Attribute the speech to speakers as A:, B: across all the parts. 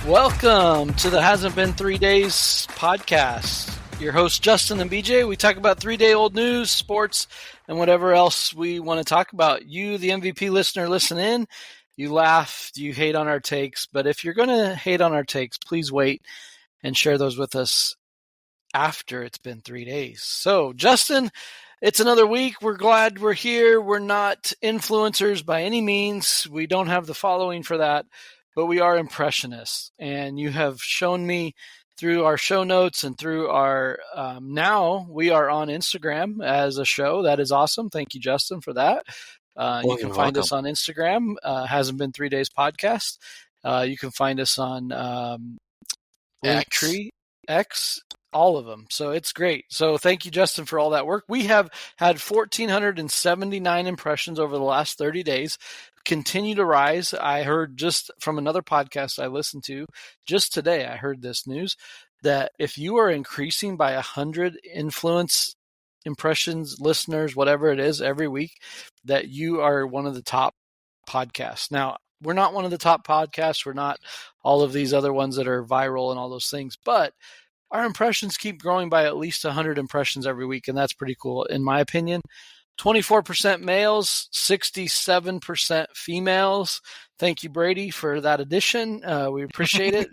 A: Welcome to the Hasn't Been 3 Days podcast. Your host, Justin and BJ. We talk about 3-day-old news, sports, and whatever else we want to talk about. You, the MVP listener, listen in. You laugh, you hate on our takes. But if you're going to hate on our takes, please wait and share those with us after it's been 3 days. So, Justin, it's another week. We're glad we're here. We're not influencers by any means. We don't have the following for that. But we are impressionists, and you have shown me through our show notes and through our now we are on Instagram as a show. That is awesome. Thank you, Justin, for that. You can find us on Instagram. Hasn't Been 3 Days podcast. You can find us on Linktree, X, all of them. So it's great. So thank you, Justin, for all that work. We have had 1,479 impressions over the last 30 days. Continue to rise. I heard just from another podcast I listened to just today, I heard this news that if you are increasing by 100 influence impressions, listeners, whatever it is, every week, that you are one of the top podcasts. Now, we're not one of the top podcasts. We're not all of these other ones that are viral and all those things, but our impressions keep growing by at least 100 impressions every week, and that's pretty cool, in my opinion. 24% males, 67% females. Thank you, Brady, for that addition. We appreciate it.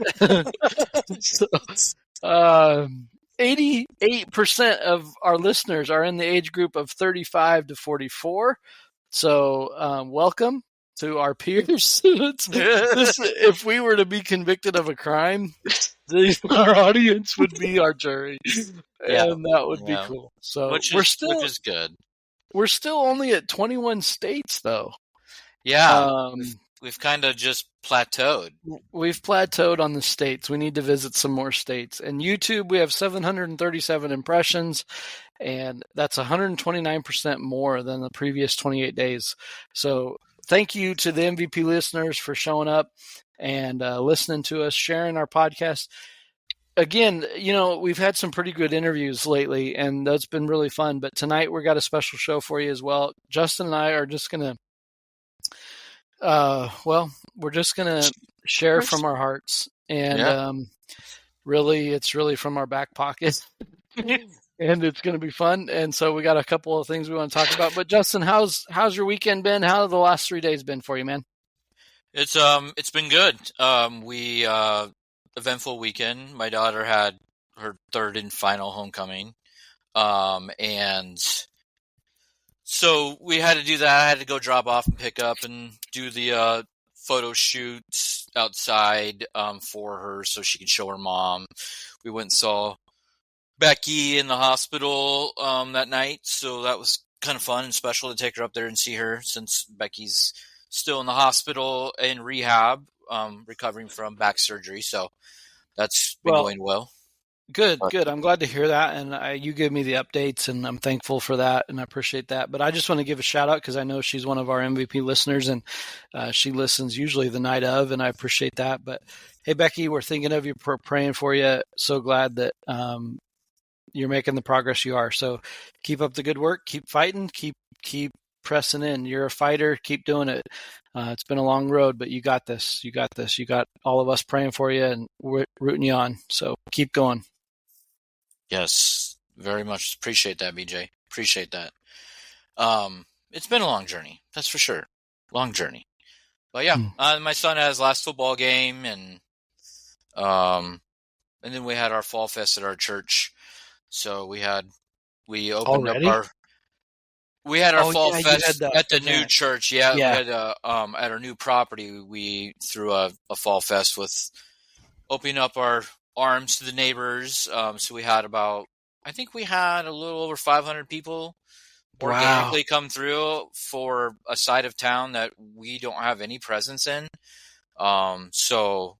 A: 88% of our listeners are in the age group of 35 to 44. So welcome to our peers. If we were to be convicted of a crime, our audience would be our jury. And that would be cool. So
B: which is good.
A: We're still only at 21 states, though.
B: Yeah, we've kind of just plateaued.
A: We've plateaued on the states. We need to visit some more states. And YouTube, we have 737 impressions, and that's 129% more than the previous 28 days. So thank you to the MVP listeners for showing up and listening to us, sharing our podcast. Again, we've had some pretty good interviews lately, and that's been really fun. But tonight we've got a special show for you as well. Justin and I are just going to, we're just going to share from our hearts. And really, it's really from our back pocket. And it's going to be fun. And so we got a couple of things we want to talk about. But Justin, how's your weekend been? How have the last 3 days been for you, man?
B: It's been good. Eventful weekend. My daughter had her third and final homecoming. And so we had to do that. I had to go drop off and pick up and do the photo shoots outside for her so she could show her mom. We went and saw Becky in the hospital that night, so that was kind of fun and special to take her up there and see her since Becky's still in the hospital in rehab, recovering from back surgery. So that's been going well.
A: Good. I'm glad to hear that, and you give me the updates, and I'm thankful for that, and I appreciate that. But I just want to give a shout out because I know she's one of our MVP listeners, and she listens usually the night of, and I appreciate that. But hey, Becky, we're thinking of you, praying for you. So glad that you're making the progress you are. So keep up the good work. Keep fighting. Keep pressing in. You're a fighter. Keep doing it. It's been a long road, but you got this. You got this. You got all of us praying for you and rooting you on. So keep going.
B: Yes, very much appreciate that, BJ. Appreciate that. It's been a long journey, that's for sure. Long journey. But yeah, my son had his last football game, and then we had our fall fest at our church. So we opened up our fall fest at the new church. Yeah. We had at our new property. We threw a fall fest with opening up our arms to the neighbors. So we had a little over 500 people organically come through for a side of town that we don't have any presence in. So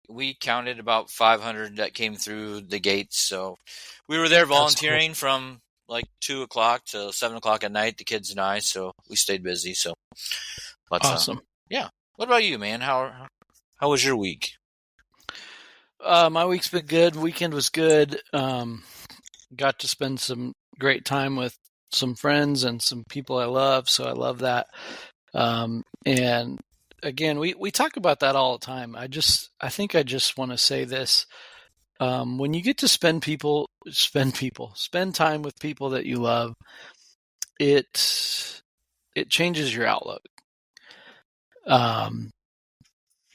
B: we counted about 500 that came through the gates. So we were there volunteering from like 2 o'clock to 7 o'clock at night, the kids and I. So we stayed busy. So
A: awesome.
B: Yeah. What about you, man? How was your week?
A: My week's been good. Weekend was good. Got to spend some great time with some friends and some people I love. So I love that. And again, we talk about that all the time. I think I just want to say this. When you get to spend time with people that you love, it changes your outlook.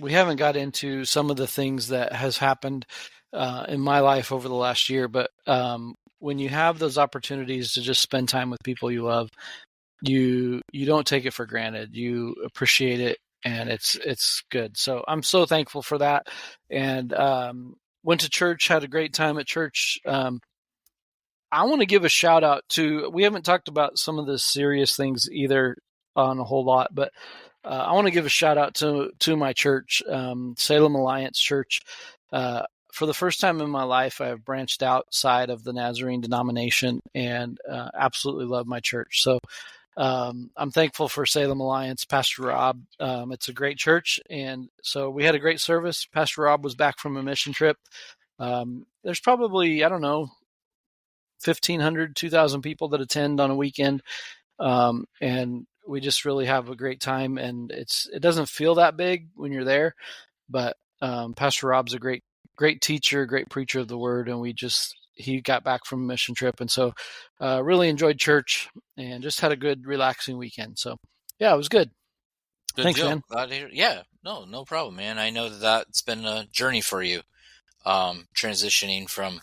A: We haven't got into some of the things that has happened in my life over the last year, but when you have those opportunities to just spend time with people you love, you don't take it for granted. You appreciate it, and it's good. So I'm so thankful for that. And went to church, had a great time at church. I want to give a shout out to, we haven't talked about some of the serious things either on a whole lot, but I want to give a shout out to my church, Salem Alliance Church. For the first time in my life, I have branched outside of the Nazarene denomination and absolutely love my church. So I'm thankful for Salem Alliance, Pastor Rob. It's a great church. And so we had a great service. Pastor Rob was back from a mission trip. There's probably, I don't know, 1,500, 2,000 people that attend on a weekend. And we just really have a great time. And it doesn't feel that big when you're there, but Pastor Rob's a great teacher, great preacher of the word. And he got back from a mission trip. And so really enjoyed church and just had a good, relaxing weekend. So, yeah, it was good. Thanks, man.
B: Yeah, no problem, man. I know that's been a journey for you, transitioning from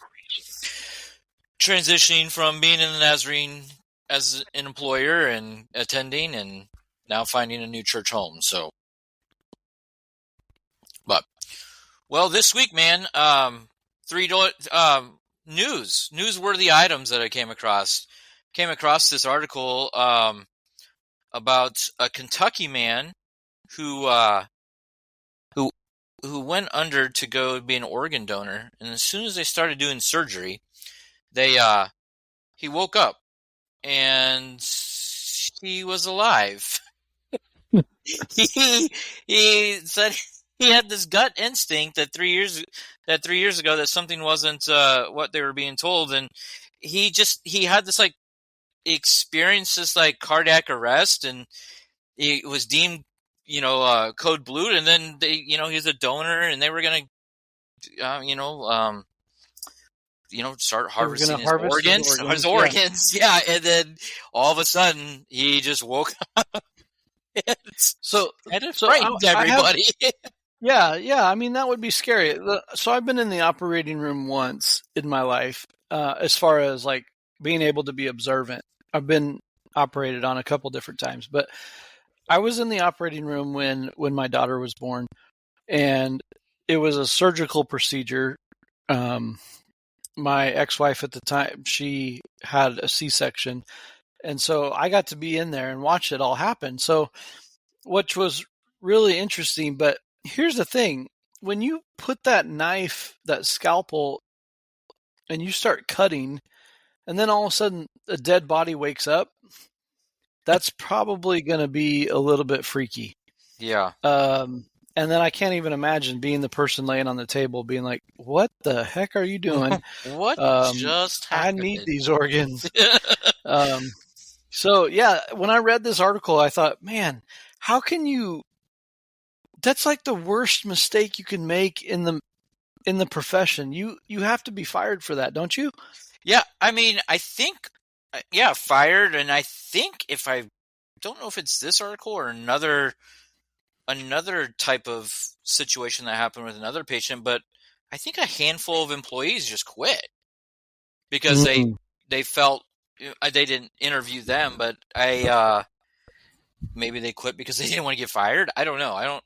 B: being in the Nazarene as an employer and attending, and now finding a new church home. So, but, well, this week, man, newsworthy items that I came across this article about a Kentucky man who went under to go be an organ donor, and as soon as they started doing surgery, he woke up and he was alive. he said he had this gut instinct that 3 years ago that something wasn't what they were being told, and he had this experience, this cardiac arrest, and he was deemed code blue, and then he was a donor, and they were gonna start harvesting his organs. Yeah. And then all of a sudden he just woke up. It frightened everybody.
A: Yeah. I mean, that would be scary. So I've been in the operating room once in my life, as far as being able to be observant. I've been operated on a couple different times, but I was in the operating room when my daughter was born, and it was a surgical procedure. My ex-wife at the time, she had a C-section, and so I got to be in there and watch it all happen. So, which was really interesting. But here's the thing: when you put that knife, that scalpel, and you start cutting, and then all of a sudden a dead body wakes up, that's probably going to be a little bit freaky.
B: Yeah.
A: And then I can't even imagine being the person laying on the table being like, what the heck are you doing?
B: What just happened?
A: I need these organs. So, yeah, when I read this article, I thought, man, how can you – that's like the worst mistake you can make in the profession. You have to be fired for that, don't you?
B: Yeah, I mean, I think – fired. And I think I don't know if it's this article or another type of situation that happened with another patient, but I think a handful of employees just quit because they felt they didn't interview them, but maybe they quit because they didn't want to get fired. I don't know.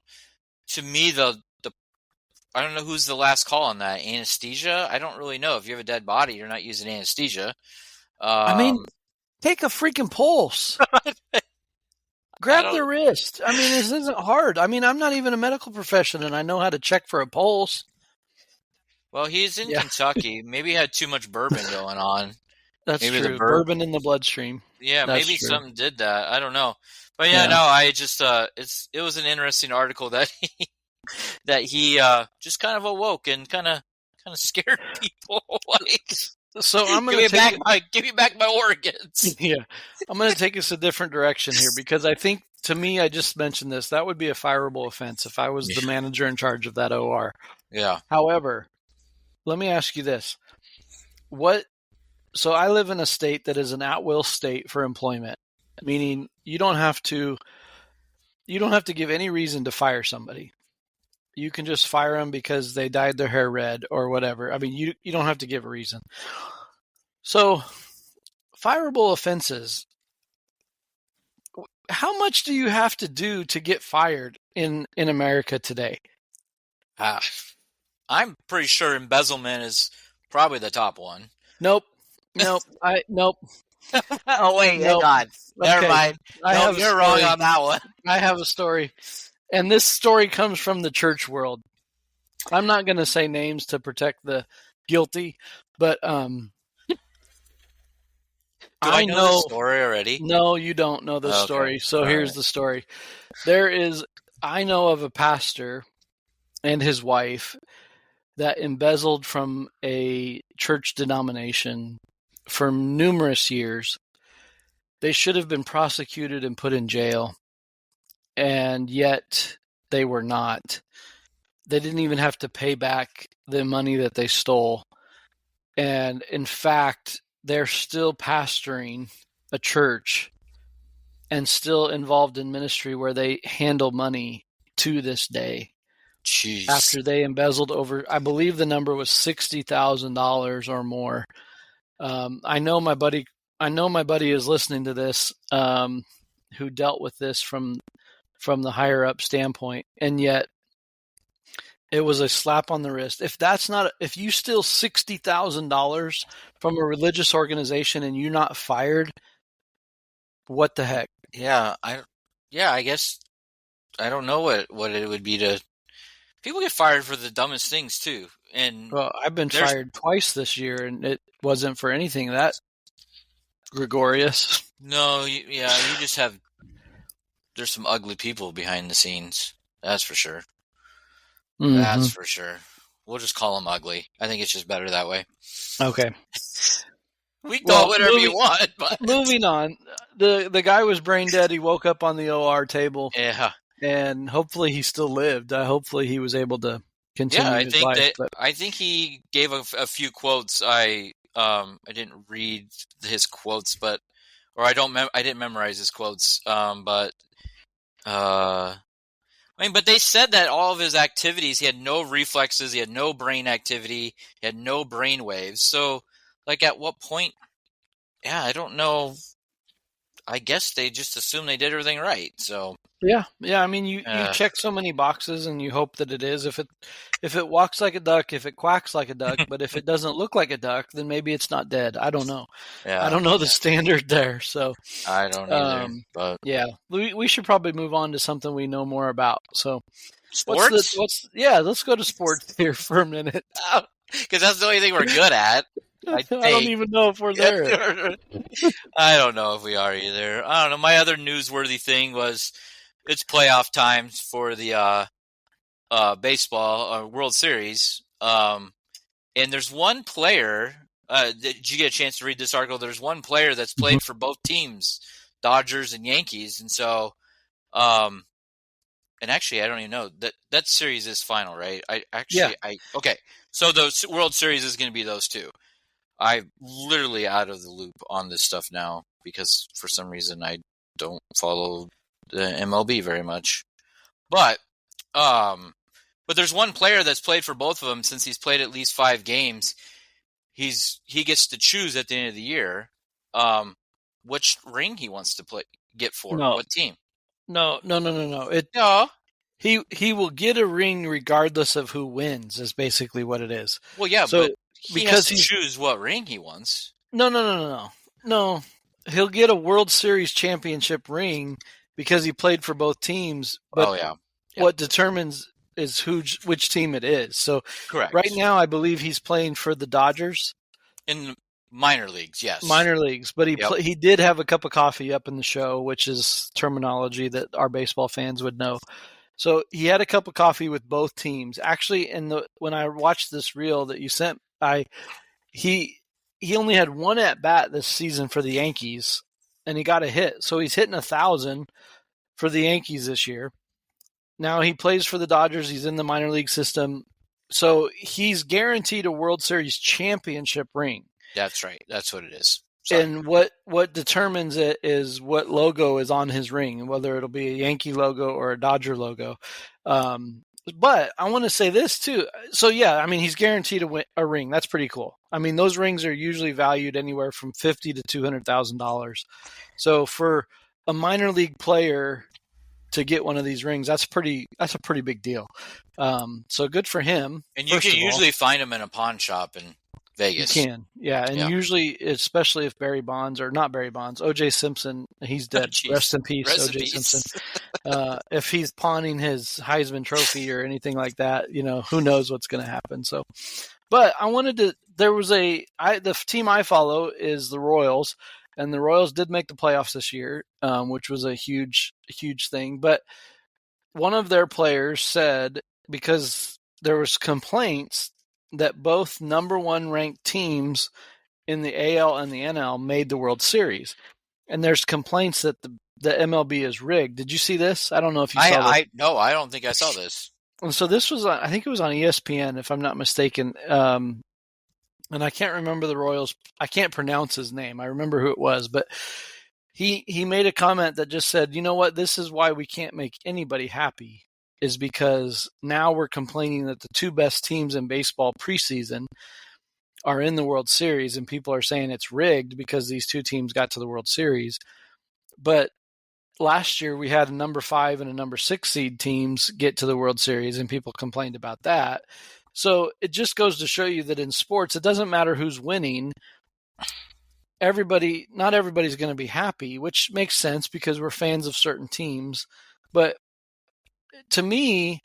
B: To me, I don't know who's the last call on that. Anesthesia? I don't really know. If you have a dead body, you're not using anesthesia.
A: I mean, take a freaking pulse. Grab the wrist. I mean, this isn't hard. I mean, I'm not even a medical professional, and I know how to check for a pulse.
B: Well, he's in Kentucky. Maybe he had too much bourbon going on.
A: That's maybe true. Bourbon in the bloodstream.
B: Yeah, maybe something did that. I don't know. But I just it was an interesting article that he just kind of awoke and kind of scared people.
A: So I'm going
B: to give me back my organs.
A: Yeah, I'm going to take us a different direction here because I think to me, I just mentioned this. That would be a fireable offense if I was the manager in charge of that OR.
B: Yeah.
A: However, let me ask you this. So I live in a state that is an at-will state for employment, meaning you don't have to give any reason to fire somebody. You can just fire them because they dyed their hair red or whatever. I mean, you don't have to give a reason. So, fireable offenses, how much do you have to do to get fired in America today?
B: I'm pretty sure embezzlement is probably the top one.
A: Nope.
B: Oh
A: wait,
B: nope. God. Never mind. You're wrong on that one.
A: I have a story. And this story comes from the church world. I'm not going to say names to protect the guilty, but
B: Do I know the story already?
A: No, you don't know the story. So here's the story. I know of a pastor and his wife that embezzled from a church denomination for numerous years. They should have been prosecuted and put in jail, and yet they were not. They didn't even have to pay back the money that they stole. And in fact, they're still pastoring a church and still involved in ministry where they handle money to this day.
B: Jeez.
A: After they embezzled over, I believe the number was $60,000 or more. I know my buddy is listening to this, who dealt with this from the higher up standpoint, and yet it was a slap on the wrist. If you steal $60,000 from a religious organization and you're not fired, what the heck?
B: Yeah, I guess I don't know what it would be to. People get fired for the dumbest things too, and
A: I've been fired twice this year, and it wasn't for anything that gregarious.
B: No, you just have. There's some ugly people behind the scenes. That's for sure. Mm-hmm. That's for sure. We'll just call them ugly. I think it's just better that way.
A: Okay.
B: We call whatever you want. But
A: moving on, the guy was brain dead. He woke up on the OR table.
B: Yeah.
A: And hopefully he still lived. Hopefully he was able to continue his life.
B: I think he gave a few quotes. I didn't read his quotes, but I didn't memorize his quotes. But they said that all of his activities, he had no reflexes, he had no brain activity, he had no brain waves. So, like, at what point? Yeah, I don't know. I guess they just assume they did everything right. So.
A: Yeah. I mean, you check so many boxes, and you hope that it is. If it walks like a duck, if it quacks like a duck, but if it doesn't look like a duck, then maybe it's not dead. I don't know.
B: Yeah,
A: I don't know the standard there. So
B: I don't either. But
A: yeah, we should probably move on to something we know more about. So
B: sports.
A: Let's go to sports here for a minute,
B: because that's the only thing we're good at.
A: I don't even know if we're there.
B: I don't know if we are either. I don't know. My other newsworthy thing was it's playoff time for the baseball World Series. And there's one player. Did you get a chance to read this article? There's one player that's played for both teams, Dodgers and Yankees. And so, and actually, I don't even know that series is final, right? Okay. So the World Series is going to be those two. I'm literally out of the loop on this stuff now because for some reason I don't follow the MLB very much. But there's one player that's played for both of them since he's played at least 5 games. He gets to choose at the end of the year which ring he wants to get for what team.
A: No. He will get a ring regardless of who wins. Is basically what it is.
B: Well, yeah, but he has to choose what ring he wants.
A: No. He'll get a World Series championship ring because he played for both teams. But what determines is which team it is. So
B: correct.
A: Right now, I believe he's playing for the Dodgers
B: in minor leagues. Yes,
A: minor leagues. But he did have a cup of coffee up in the show, which is terminology that our baseball fans would know. So he had a cup of coffee with both teams. Actually, when I watched this reel that you sent, he only had one at bat this season for the Yankees, and he got a hit. So he's hitting 1,000, for the Yankees this year. Now he plays for the Dodgers. He's in the minor league system. So he's guaranteed a World Series championship ring.
B: That's right. That's what it is. Sorry.
A: And what determines it is what logo is on his ring, whether it'll be a Yankee logo or a Dodger logo. But I want to say this too. So yeah, I mean, he's guaranteed a ring. That's pretty cool. I mean, those rings are usually valued anywhere from $50,000 to $200,000. So for a minor league player to get one of these rings, that's a pretty big deal. So good for him.
B: And you can usually find them in a pawn shop in Vegas.
A: You can, yeah. And usually, especially if O.J. Simpson, he's dead. Rest in peace, O.J. Simpson. If he's pawning his Heisman Trophy or anything like that, who knows what's going to happen. So, but the team I follow is the Royals, and the Royals did make the playoffs this year, which was a huge, huge thing. But one of their players said, because there was complaints that both number one ranked teams in the AL and the NL made the World Series. And there's complaints that the MLB is rigged. Did you see this? I don't know if you saw this.
B: No, I don't think I saw this.
A: And so this was, I think it was on ESPN, if I'm not mistaken. And I can't remember the Royals. I can't pronounce his name. I remember who it was, but he made a comment that just said, you know what, this is why we can't make anybody happy, is because now we're complaining that the two best teams in baseball preseason are in the World Series, and people are saying it's rigged because these two teams got to the World Series. But last year we had a number 5 and a number 6 seed teams get to the World Series, and people complained about that. So it just goes to show you that in sports, it doesn't matter who's winning. Not everybody's going to be happy, which makes sense because we're fans of certain teams. But to me,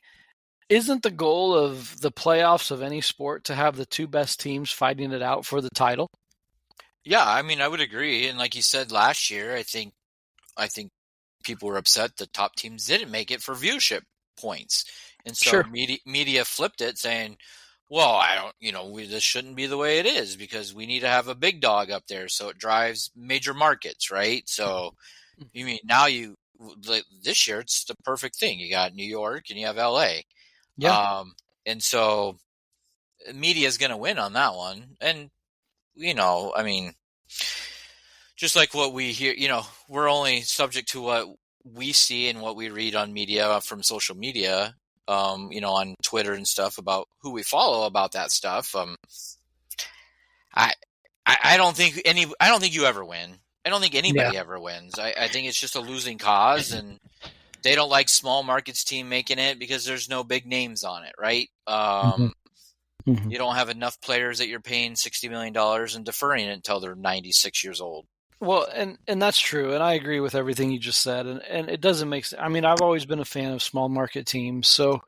A: isn't the goal of the playoffs of any sport to have the two best teams fighting it out for the title?
B: Yeah, I mean, I would agree. And like you said last year, I think people were upset the top teams didn't make it for viewership points. And so media flipped it, saying, well, this shouldn't be the way it is because we need to have a big dog up there so it drives major markets, right? So, you mean now this year it's the perfect thing. You got New York and you have LA.
A: Yeah.
B: And so media is going to win on that one. And, I mean, just like what we hear, we're only subject to what we see and what we read on media from social media, on Twitter and stuff about who we follow about that stuff. I don't think you ever win. I don't think anybody ever wins. I think it's just a losing cause, and they don't like small markets team making it because there's no big names on it, right? You don't have enough players that you're paying $60 million and deferring it until they're 96 years old.
A: Well, and that's true, and I agree with everything you just said, and it doesn't make sense. I mean, I've always been a fan of small market teams, so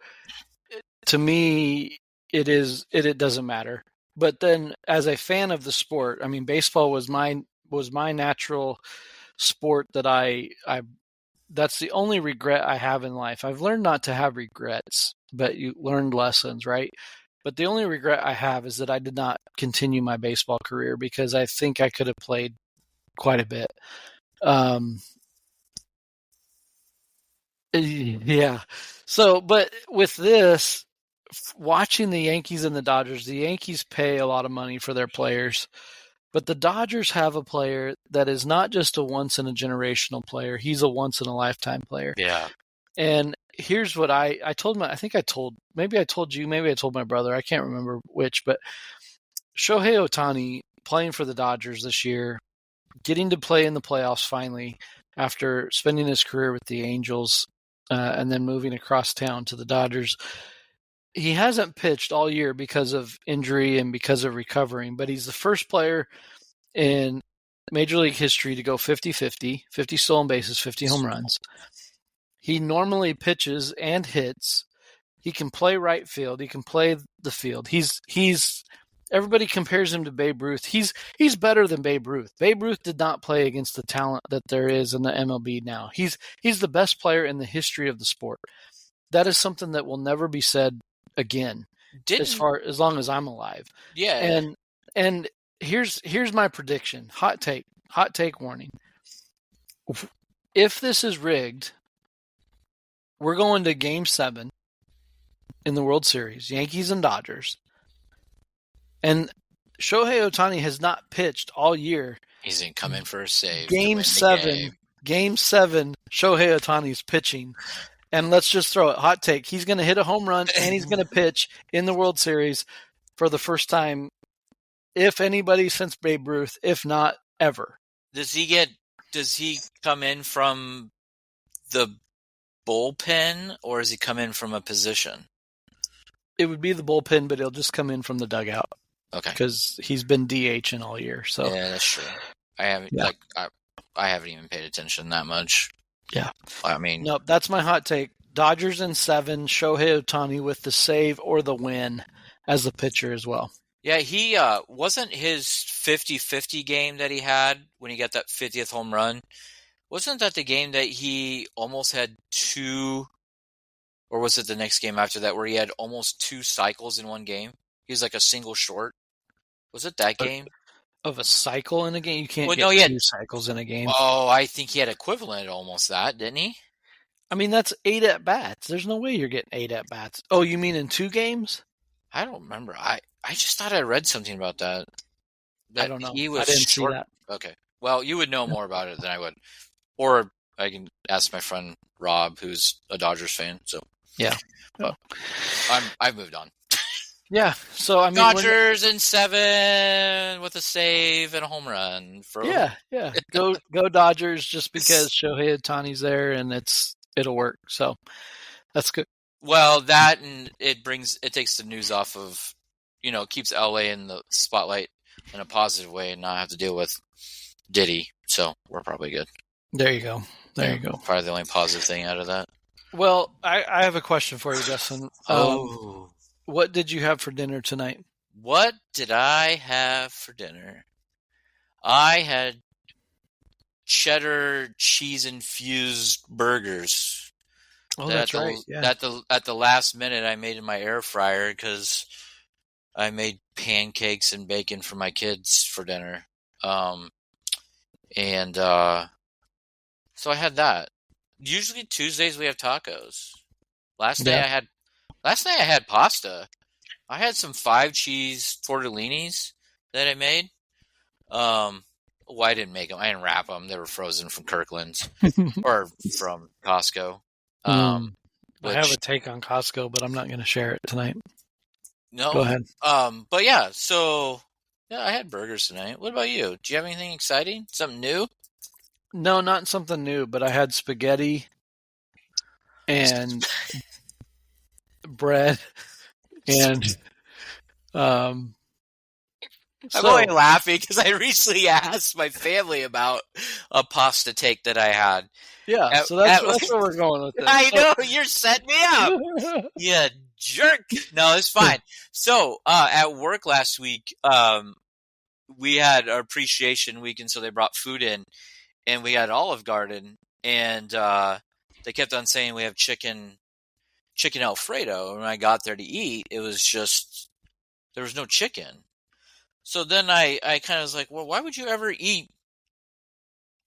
A: to me, it doesn't matter. But then, as a fan of the sport, I mean, baseball was my natural sport that that's the only regret I have in life. I've learned not to have regrets, but you learned lessons, right? But the only regret I have is that I did not continue my baseball career because I think I could have played quite a bit. Yeah. So, but with this, watching the Yankees and the Dodgers, the Yankees pay a lot of money for their players, but the Dodgers have a player that is not just a once-in-a-generational player. He's a once-in-a-lifetime player.
B: Yeah.
A: And here's what I told maybe I told you, maybe I told my brother, I can't remember which, but Shohei Ohtani playing for the Dodgers this year, getting to play in the playoffs finally after spending his career with the Angels and then moving across town to the Dodgers. He hasn't pitched all year because of injury and because of recovering, but he's the first player in Major League history to go 50-50, 50 stolen bases, 50 home runs. He normally pitches and hits. He can play right field. He can play the field. He's everybody compares him to Babe Ruth. He's better than Babe Ruth. Babe Ruth did not play against the talent that there is in the MLB now. He's the best player in the history of the sport. That is something that will never be said again as long as I'm alive.
B: Yeah.
A: And here's my prediction. Hot take warning. If this is rigged, we're going to Game 7 in the World Series, Yankees and Dodgers. And Shohei Ohtani has not pitched all year.
B: He's going to come in for a save.
A: Game 7, Shohei Ohtani's pitching. And let's just throw it, hot take. He's going to hit a home run and he's going to pitch in the World Series for the first time, if anybody, since Babe Ruth, if not ever.
B: Does he come in from the bullpen, or does he come in from a position?
A: It would be the bullpen, but he'll just come in from the dugout.
B: Okay.
A: Because he's been DHing all year. So
B: yeah, that's true. I haven't even paid attention that much.
A: Yeah.
B: I mean,
A: no, that's my hot take. Dodgers in 7, Shohei Ohtani with the save or the win as the pitcher as well.
B: Yeah, he wasn't his 50-50 game that he had when he got that 50th home run. Wasn't that the game that he almost had 2, or was it the next game after that where he had almost 2 cycles in one game? He was like a single short. Was it that game?
A: Of a cycle in a game? You can't get 2 cycles in a game.
B: Oh, I think he had equivalent almost that, didn't he?
A: I mean, that's 8 at-bats. There's no way you're getting 8 at-bats. Oh, you mean in 2 games?
B: I don't remember. I just thought I read something about that.
A: I don't know.
B: He was
A: I didn't
B: short.
A: See that.
B: Okay. Well, you would know more about it than I would. Or I can ask my friend Rob, who's a Dodgers fan. So
A: yeah. Well,
B: I've moved on.
A: Yeah, so I mean,
B: Dodgers in 7 with a save and a home run.
A: Yeah. Go Dodgers! Just because Shohei Ohtani's there and it'll work. So that's good.
B: Well, that and it takes the news off of, keeps LA in the spotlight in a positive way and not have to deal with Diddy. So we're probably good.
A: There you go. There you go.
B: Probably the only positive thing out of that.
A: Well, I have a question for you, Justin. What did you have for dinner tonight?
B: What did I have for dinner? I had cheddar cheese infused burgers.
A: Oh, that's right.
B: Yeah. At the last minute, I made in my air fryer because I made pancakes and bacon for my kids for dinner. So I had that. Usually Tuesdays we have tacos. Last night I had pasta. I had some 5-cheese tortellinis that I made. I didn't make them. I didn't wrap them. They were frozen from Kirkland's or from Costco.
A: I have a take on Costco, but I'm not going to share it tonight.
B: No.
A: Go ahead.
B: But yeah, I had burgers tonight. What about you? Do you have anything exciting? Something new?
A: No, not something new, but I had spaghetti and bread and
B: I'm only laughing because I recently asked my family about a pasta take that I had.
A: Yeah, so that's where we're going with this.
B: I know, you're setting me up. You jerk. No, it's fine. So at work last week, we had our appreciation week, and so they brought food in, and we had Olive Garden, and they kept on saying we have chicken Alfredo. And when I got there to eat, it was just, there was no chicken. So then I kind of was like, well, why would you ever eat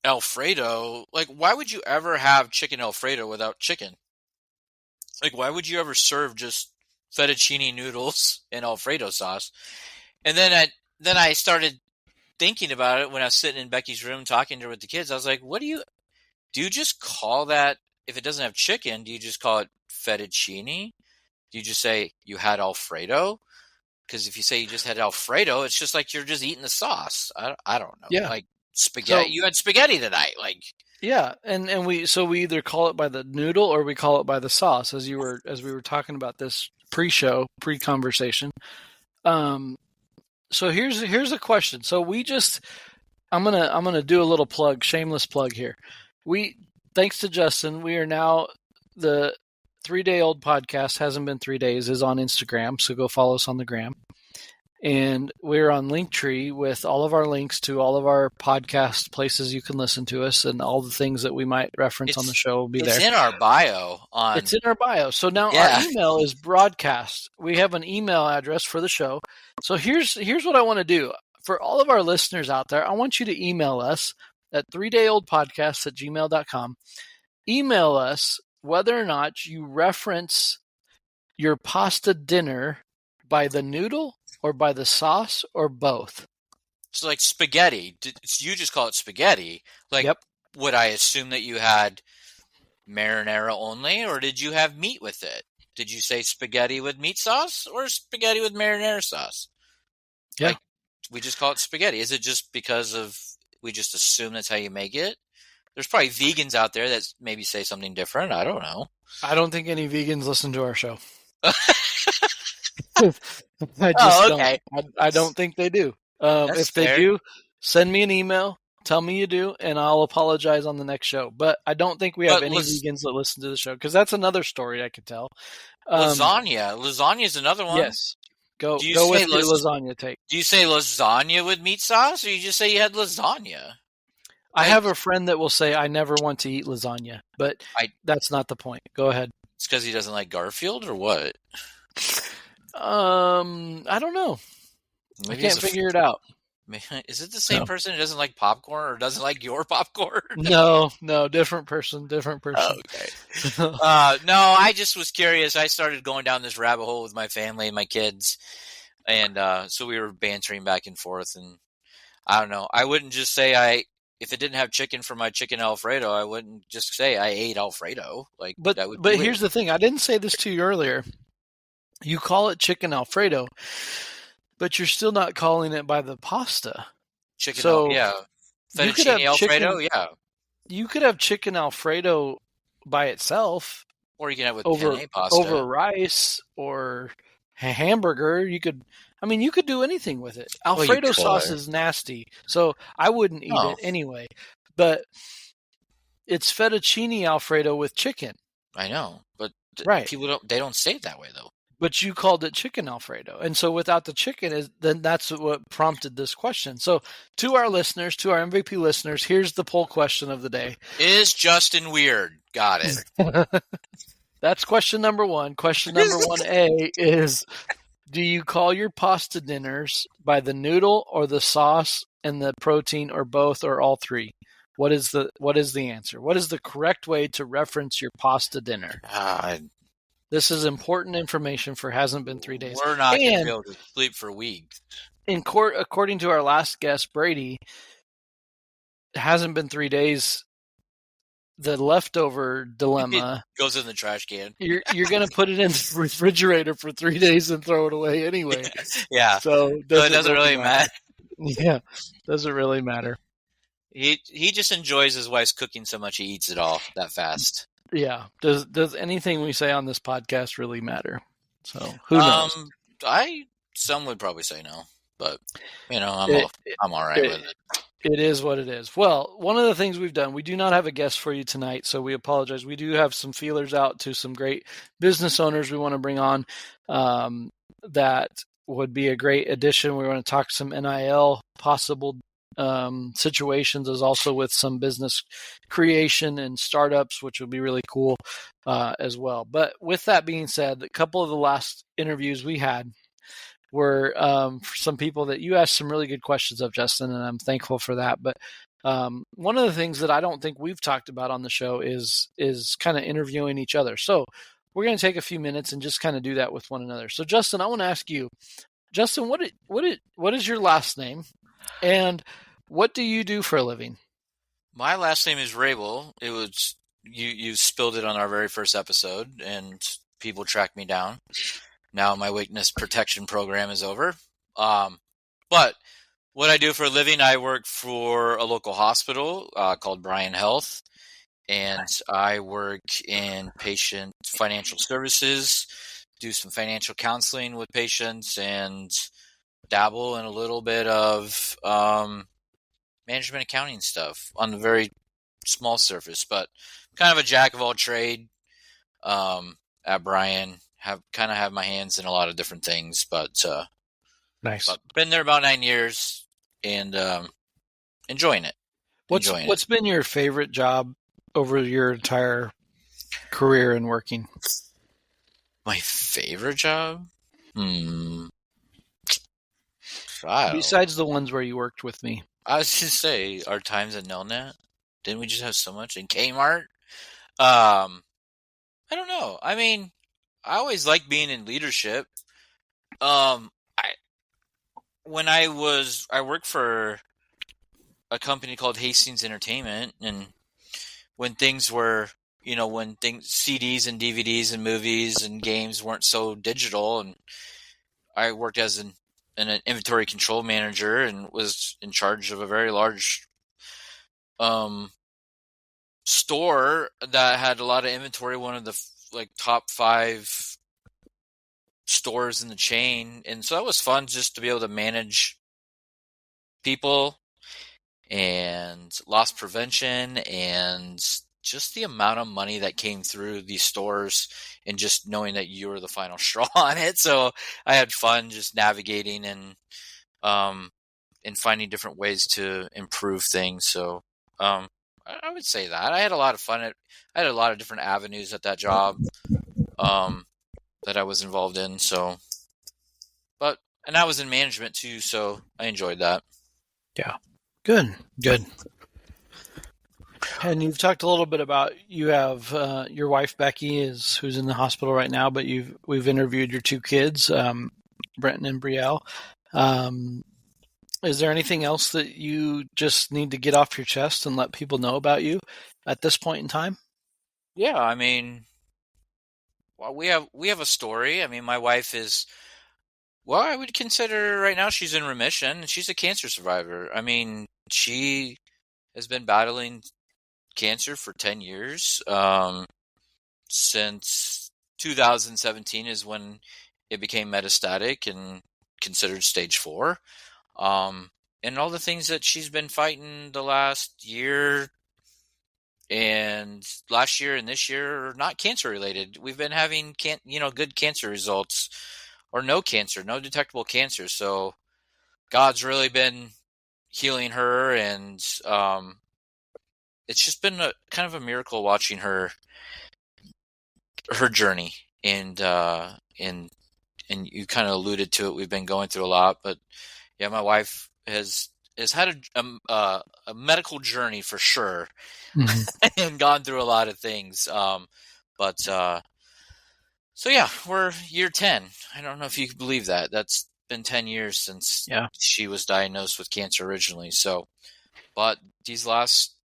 B: Alfredo? Like, why would you ever have chicken Alfredo without chicken? Like, why would you ever serve just fettuccine noodles and Alfredo sauce? And then I started thinking about it when I was sitting in Becky's room talking to her with the kids. I was like, do you just call that, if it doesn't have chicken, do you just call it fettuccine? Do you just say you had Alfredo? Because if you say you just had Alfredo, it's just like you're just eating the sauce. I don't know.
A: Yeah.
B: Like spaghetti. You had spaghetti tonight. Like,
A: yeah, and we either call it by the noodle or we call it by the sauce, as we were talking about this pre-conversation. So here's a question. So I'm gonna do a little plug, shameless plug here. Thanks to Justin, we are now the 3-day-old podcast, hasn't been 3 days, is on Instagram, so go follow us on the gram. And we're on Linktree with all of our links to all of our podcast places you can listen to us, and all the things that we might reference on the show will be there.
B: It's in our bio.
A: It's in our bio. So now our email is broadcast. We have an email address for the show. So here's what I want to do. For all of our listeners out there, I want you to email us at 3dayoldpodcasts@gmail.com. Email us whether or not you reference your pasta dinner by the noodle or by the sauce or both.
B: So like spaghetti, you just call it spaghetti. Like, yep. Would I assume that you had marinara only, or did you have meat with it? Did you say spaghetti with meat sauce or spaghetti with marinara sauce?
A: Yeah.
B: Like, we just call it spaghetti. Is it just because we just assume that's how you make it? There's probably vegans out there that maybe say something different. I don't know.
A: I don't think any vegans listen to our show. I don't think they do. If they do, send me an email. Tell me you do, and I'll apologize on the next show. But I don't think we have any vegans that listen to the show, because that's another story I could tell.
B: Lasagna is another one.
A: Yes. Go with your lasagna take.
B: Do you say lasagna with meat sauce, or you just say you had lasagna?
A: I have a friend that will say, I never want to eat lasagna, but that's not the point. Go ahead.
B: It's because he doesn't like Garfield, or what?
A: I don't know. Maybe I can't figure it out.
B: Is it the same person who doesn't like popcorn or doesn't like your popcorn?
A: No, different person.
B: Oh, okay. No, I just was curious. I started going down this rabbit hole with my family and my kids, and so we were bantering back and forth. And I don't know. I wouldn't just say if it didn't have chicken for my chicken Alfredo, I wouldn't just say I ate Alfredo.
A: But here's the thing. I didn't say this to you earlier. You call it chicken Alfredo, but you're still not calling it by the pasta.
B: Fettuccine Alfredo, yeah.
A: You could have chicken Alfredo by itself,
B: or you can have it with penne pasta
A: over rice or a hamburger. You could do anything with it. Alfredo sauce is nasty, so I wouldn't eat it anyway. But it's fettuccine Alfredo with chicken.
B: I know, but
A: right.
B: People don't say it that way though.
A: But you called it chicken Alfredo. And so without the chicken, then that's what prompted this question. So to our listeners, to our MVP listeners, here's the poll question of the day.
B: Is Justin weird? Got it.
A: That's question number one. Question number 1A is, do you call your pasta dinners by the noodle or the sauce and the protein, or both, or all three? What is the answer? What is the correct way to reference your pasta dinner? This is important information for Hasn't Been 3 Days.
B: We're not going to be able to sleep for weeks.
A: In court, according to our last guest, Brady, it hasn't been 3 days. The leftover dilemma
B: goes in the trash can.
A: You're going to put it in the refrigerator for 3 days and throw it away anyway.
B: Yeah.
A: So
B: it doesn't really matter.
A: Yeah, doesn't really matter.
B: He just enjoys his wife's cooking so much he eats it all that fast.
A: Yeah. Does anything we say on this podcast really matter? So who knows?
B: Some would probably say no, but I'm all right with it.
A: It is what it is. Well, one of the things we've done, we do not have a guest for you tonight, so we apologize. We do have some feelers out to some great business owners we want to bring on that would be a great addition. We want to talk some NIL possible situations, as also with some business creation and startups, which would be really cool as well. But with that being said, a couple of the last interviews we had were for some people that you asked some really good questions of, Justin, and I'm thankful for that. But one of the things that I don't think we've talked about on the show is kind of interviewing each other. So we're going to take a few minutes and just kind of do that with one another. So Justin, I want to ask you, Justin, what is your last name, and what do you do for a living?
B: My last name is Rabel. It was you spilled it on our very first episode, and people tracked me down. Now my witness protection program is over. But what I do for a living, I work for a local hospital called Bryan Health, and I work in patient financial services, do some financial counseling with patients, and dabble in a little bit of management accounting stuff on a very small surface, but kind of a jack of all trade at Bryan. Have my hands in a lot of different things, but
A: nice.
B: But been there about 9 years and enjoying it.
A: What's been your favorite job over your entire career in working?
B: My favorite job?
A: Besides the ones where you worked with me.
B: I was just say our times at Nelnet. Didn't we just have so much in Kmart? I don't know. I mean, I always like being in leadership. I worked for a company called Hastings Entertainment, and when things were, CDs and DVDs and movies and games weren't so digital, and I worked as an inventory control manager and was in charge of a very large store that had a lot of inventory, one of the top 5 stores in the chain. And so that was fun, just to be able to manage people and loss prevention and just the amount of money that came through these stores, and just knowing that you were the final straw on it. So I had fun just navigating and finding different ways to improve things. So I would say that I had a lot of fun. I had a lot of different avenues at that job that I was involved in. So, and I was in management too, so I enjoyed that.
A: Yeah. Good. And you've talked a little bit about, you have your wife Becky who's in the hospital right now, but we've interviewed your 2 kids, Brenton and Brielle. Is there anything else that you just need to get off your chest and let people know about you at this point in time?
B: Yeah, I mean, well, we have a story. I mean, my wife is, well, I would consider right now she's in remission. She's a cancer survivor. I mean, she has been battling cancer for 10 years. Since 2017 is when it became metastatic and considered stage 4. And all the things that she's been fighting the last year and last year and this year are not cancer related. We've been having good cancer results, or no detectable cancer. So God's really been healing her, and it's just been kind of a miracle watching her journey. And you kind of alluded to it. We've been going through a lot, but yeah, my wife has had a medical journey for sure, and gone through a lot of things. So yeah, we're year 10. I don't know if you can believe that. That's been 10 years since she was diagnosed with cancer originally. So, but these last,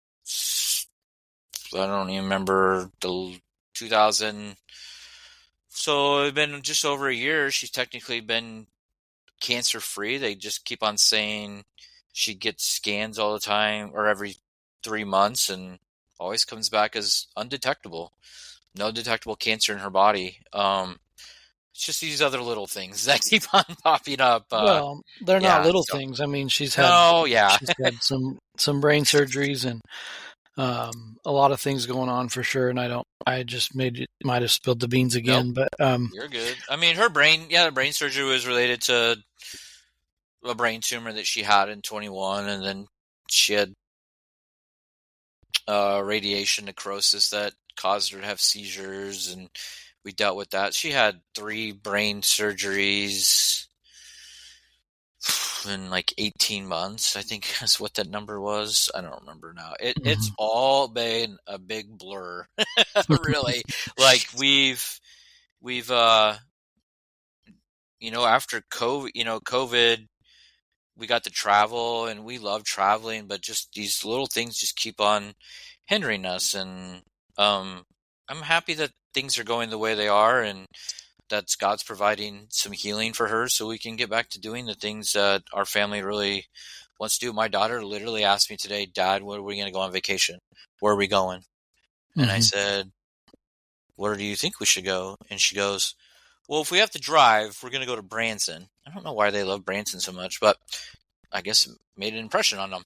B: I don't even remember, the 2000. So it's been just over a year. She's technically been cancer free. They just keep on saying she gets scans all the time, or every 3 months, and always comes back as undetectable. No detectable cancer in her body. It's just these other little things that keep on popping up.
A: Well, they're not little things. I mean, she's had she's had some brain surgeries and a lot of things going on for sure. And I just might have spilled the beans again,
B: but you're good. I mean, the brain surgery was related to a brain tumor that she had in 21, and then she had radiation necrosis that caused her to have seizures, and we dealt with that. She had 3 brain surgeries in 18 months, I think that's what that number was. I don't remember now. It's all been a big blur, really. We've after COVID, we got to travel, and we love traveling, but just these little things just keep on hindering us. And I'm happy that things are going the way they are, and that God's providing some healing for her, so we can get back to doing the things that our family really wants to do. My daughter literally asked me today, "Dad, where are we going to go on vacation? Where are we going?" And I said, "Where do you think we should go?" And she goes, "Well, if we have to drive, we're going to go to Branson." I don't know why they love Branson so much, but I guess it made an impression on them.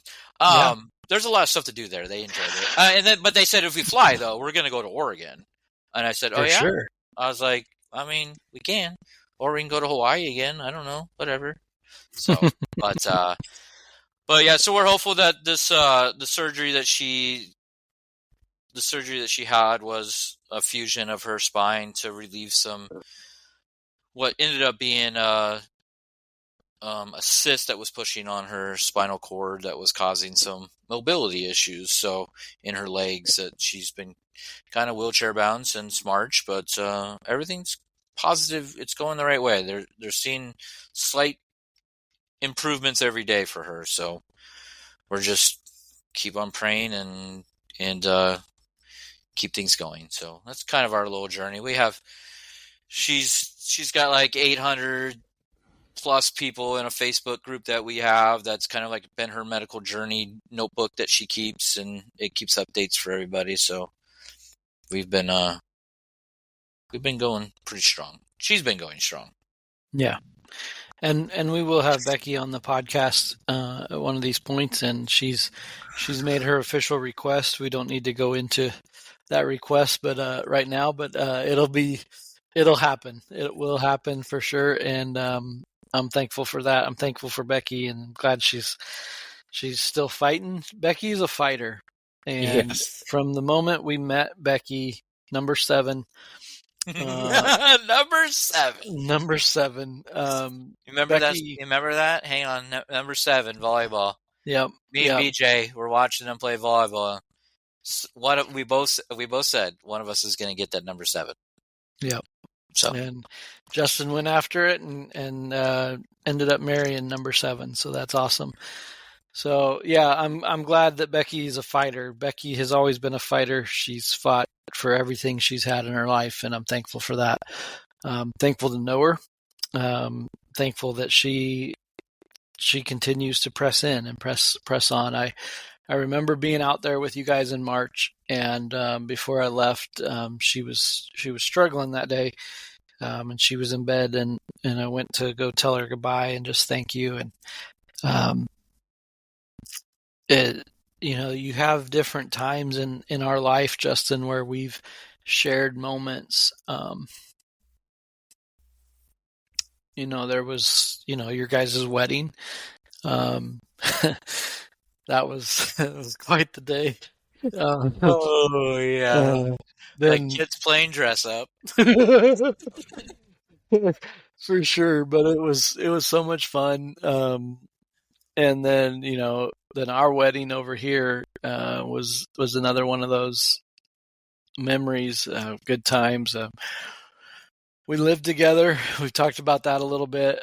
B: There's a lot of stuff to do there. They enjoyed it. But they said, if we fly, though, we're going to go to Oregon. And I said, "Oh, yeah?" Sure. I was like, I mean, we can. Or we can go to Hawaii again. I don't know. Whatever. So, but yeah, so we're hopeful that this, the surgery that she had was a fusion of her spine to relieve some, what ended up being a a cyst that was pushing on her spinal cord that was causing some mobility issues. So in her legs, that she's been kind of wheelchair bound since March, but everything's positive. It's going the right way. They're seeing slight improvements every day for her. So we're just keep on praying and keep things going. So that's kind of our little journey. She's got like 800 plus people in a Facebook group that we have. That's kind of like been her medical journey notebook that she keeps, and it keeps updates for everybody. So we've been going pretty strong. She's been going strong.
A: Yeah. And we will have Becky on the podcast at one of these points, and she's made her official request. We don't need to go into that request, but right now, but it'll happen. It will happen for sure, and I'm thankful for that. I'm thankful for Becky, and I'm glad she's still fighting. Becky's a fighter, and yes. From the moment we met Becky, number 7.
B: Number 7.
A: Number 7.
B: Remember Becky, that? You remember that? Hang on, number 7, volleyball.
A: Yep.
B: Me and BJ, we're watching them play volleyball. What we both said, one of us is going to get that number 7.
A: Yep. So and Justin went after it and ended up marrying number 7. So that's awesome. So yeah, I'm glad that Becky's a fighter. Becky has always been a fighter. She's fought for everything she's had in her life, and I'm thankful for that. Thankful to know her. Thankful that she continues to press in and press on. I remember being out there with you guys in March, and before I left, she was struggling that day, and she was in bed, and I went to go tell her goodbye and just thank you. And you have different times in our life, Justin, where we've shared moments. There was your guys' wedding. That was quite the day.
B: Oh yeah, then, like kids playing dress up.
A: For sure, but it was so much fun. And then then our wedding over here was another one of those memories, good times. We lived together. We've talked about that a little bit.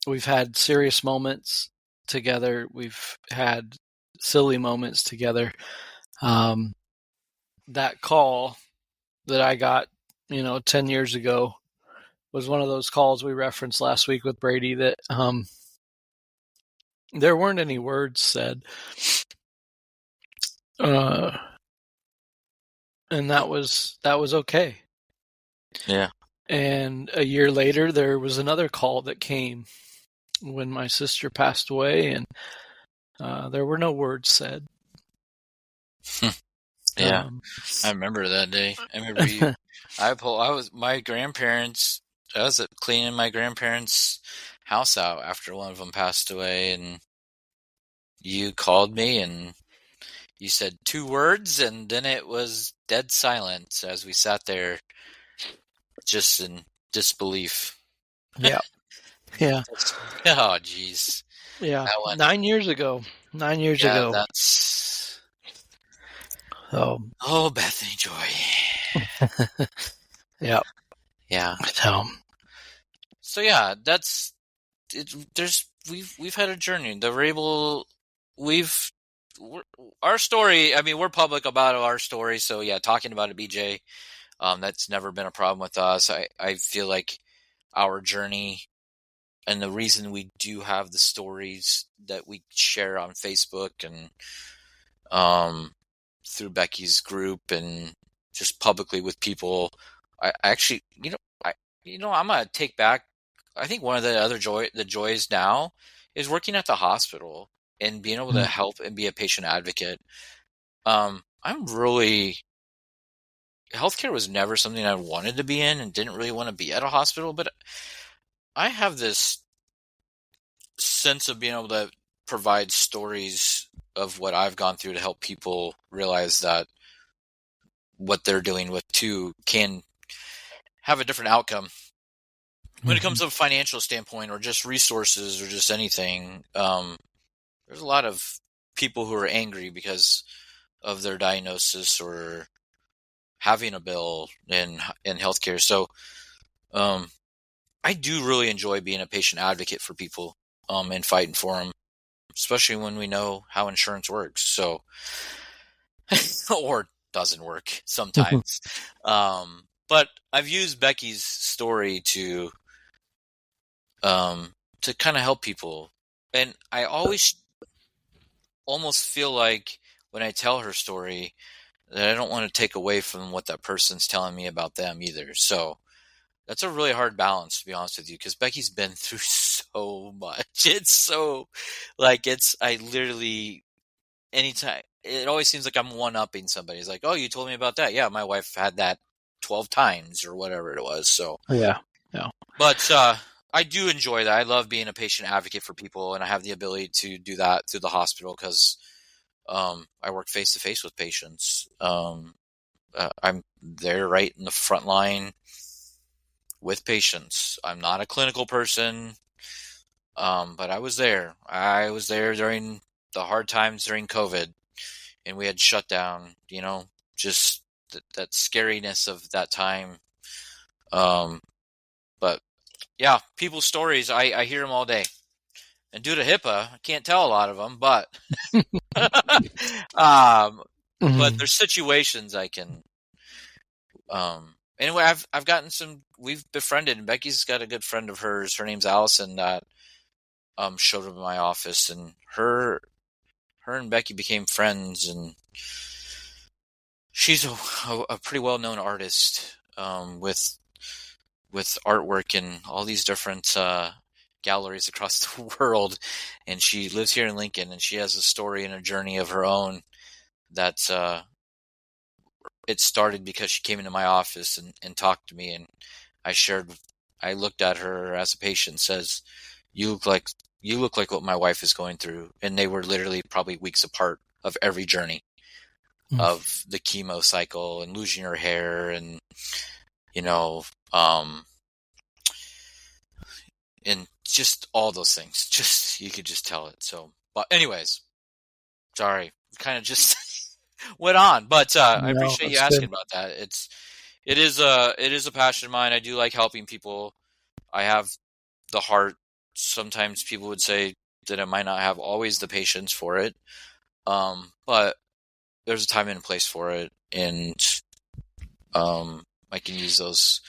A: We've had serious moments together. We've had silly moments together. That call that I got, 10 years ago was one of those calls we referenced last week with Brady that there weren't any words said. And that was okay.
B: Yeah.
A: And a year later, there was another call that came when my sister passed away, and there were no words said.
B: Yeah, I remember that day. I remember you. I was cleaning my grandparents' house out after one of them passed away, and you called me and you said 2 words, and then it was dead silence as we sat there just in disbelief.
A: Yeah. Yeah.
B: Oh, jeez.
A: Yeah. 9 years ago. 9 years ago.
B: That's... Oh, Bethany Joy.
A: Yeah.
B: Yeah. So yeah, that's it. We've had a journey. Our story. I mean, we're public about our story. So yeah, talking about it, BJ, that's never been a problem with us. I feel like our journey and the reason we do have the stories that we share on Facebook and through Becky's group and just publicly with people, I actually, I'm gonna take back. I think one of the joys now is working at the hospital and being able to help and be a patient advocate. Healthcare was never something I wanted to be in and didn't really want to be at a hospital, but I have this sense of being able to provide stories of what I've gone through to help people realize that what they're dealing with too can have a different outcome. when it comes to a financial standpoint or just resources or just anything, there's a lot of people who are angry because of their diagnosis or having a bill in healthcare. So, I do really enjoy being a patient advocate for people, and fighting for them, especially when we know how insurance works. So, or doesn't work sometimes. But I've used Becky's story to kind of help people. And I always almost feel like when I tell her story that I don't want to take away from what that person's telling me about them either. So that's a really hard balance, to be honest with you, because Becky's been through so much. It's so, like, I literally, anytime, it always seems like I'm one-upping somebody. It's like, oh, you told me about that. Yeah, my wife had that 12 times or whatever it was. So
A: yeah.
B: But I do enjoy that. I love being a patient advocate for people, and I have the ability to do that through the hospital because I work face-to-face with patients. I'm there right in the front line with patients. I'm not a clinical person, but I was there. I was there during the hard times during COVID, and we had shut down, just that scariness of that time. But yeah, people's stories, I hear them all day. And due to HIPAA, I can't tell a lot of them, but but there's situations I can. Anyway, I've gotten we've befriended, and Becky's got a good friend of hers. Her name's Allison that showed up in my office, and her and Becky became friends, and she's a pretty well-known artist with artwork in all these different galleries across the world, and she lives here in Lincoln, and she has a story and a journey of her own that it started because she came into my office and talked to me, and I looked at her as a patient, says, you look like what my wife is going through. And they were literally probably weeks apart of every journey of the chemo cycle and losing her hair and, and just all those things. Just, you could just tell it. So, but anyways, sorry, kind of just went on, but I appreciate you asking about that. It is a passion of mine. I do like helping people. I have the heart. Sometimes people would say that I might not have always the patience for it, but there's a time and a place for it, and I can use those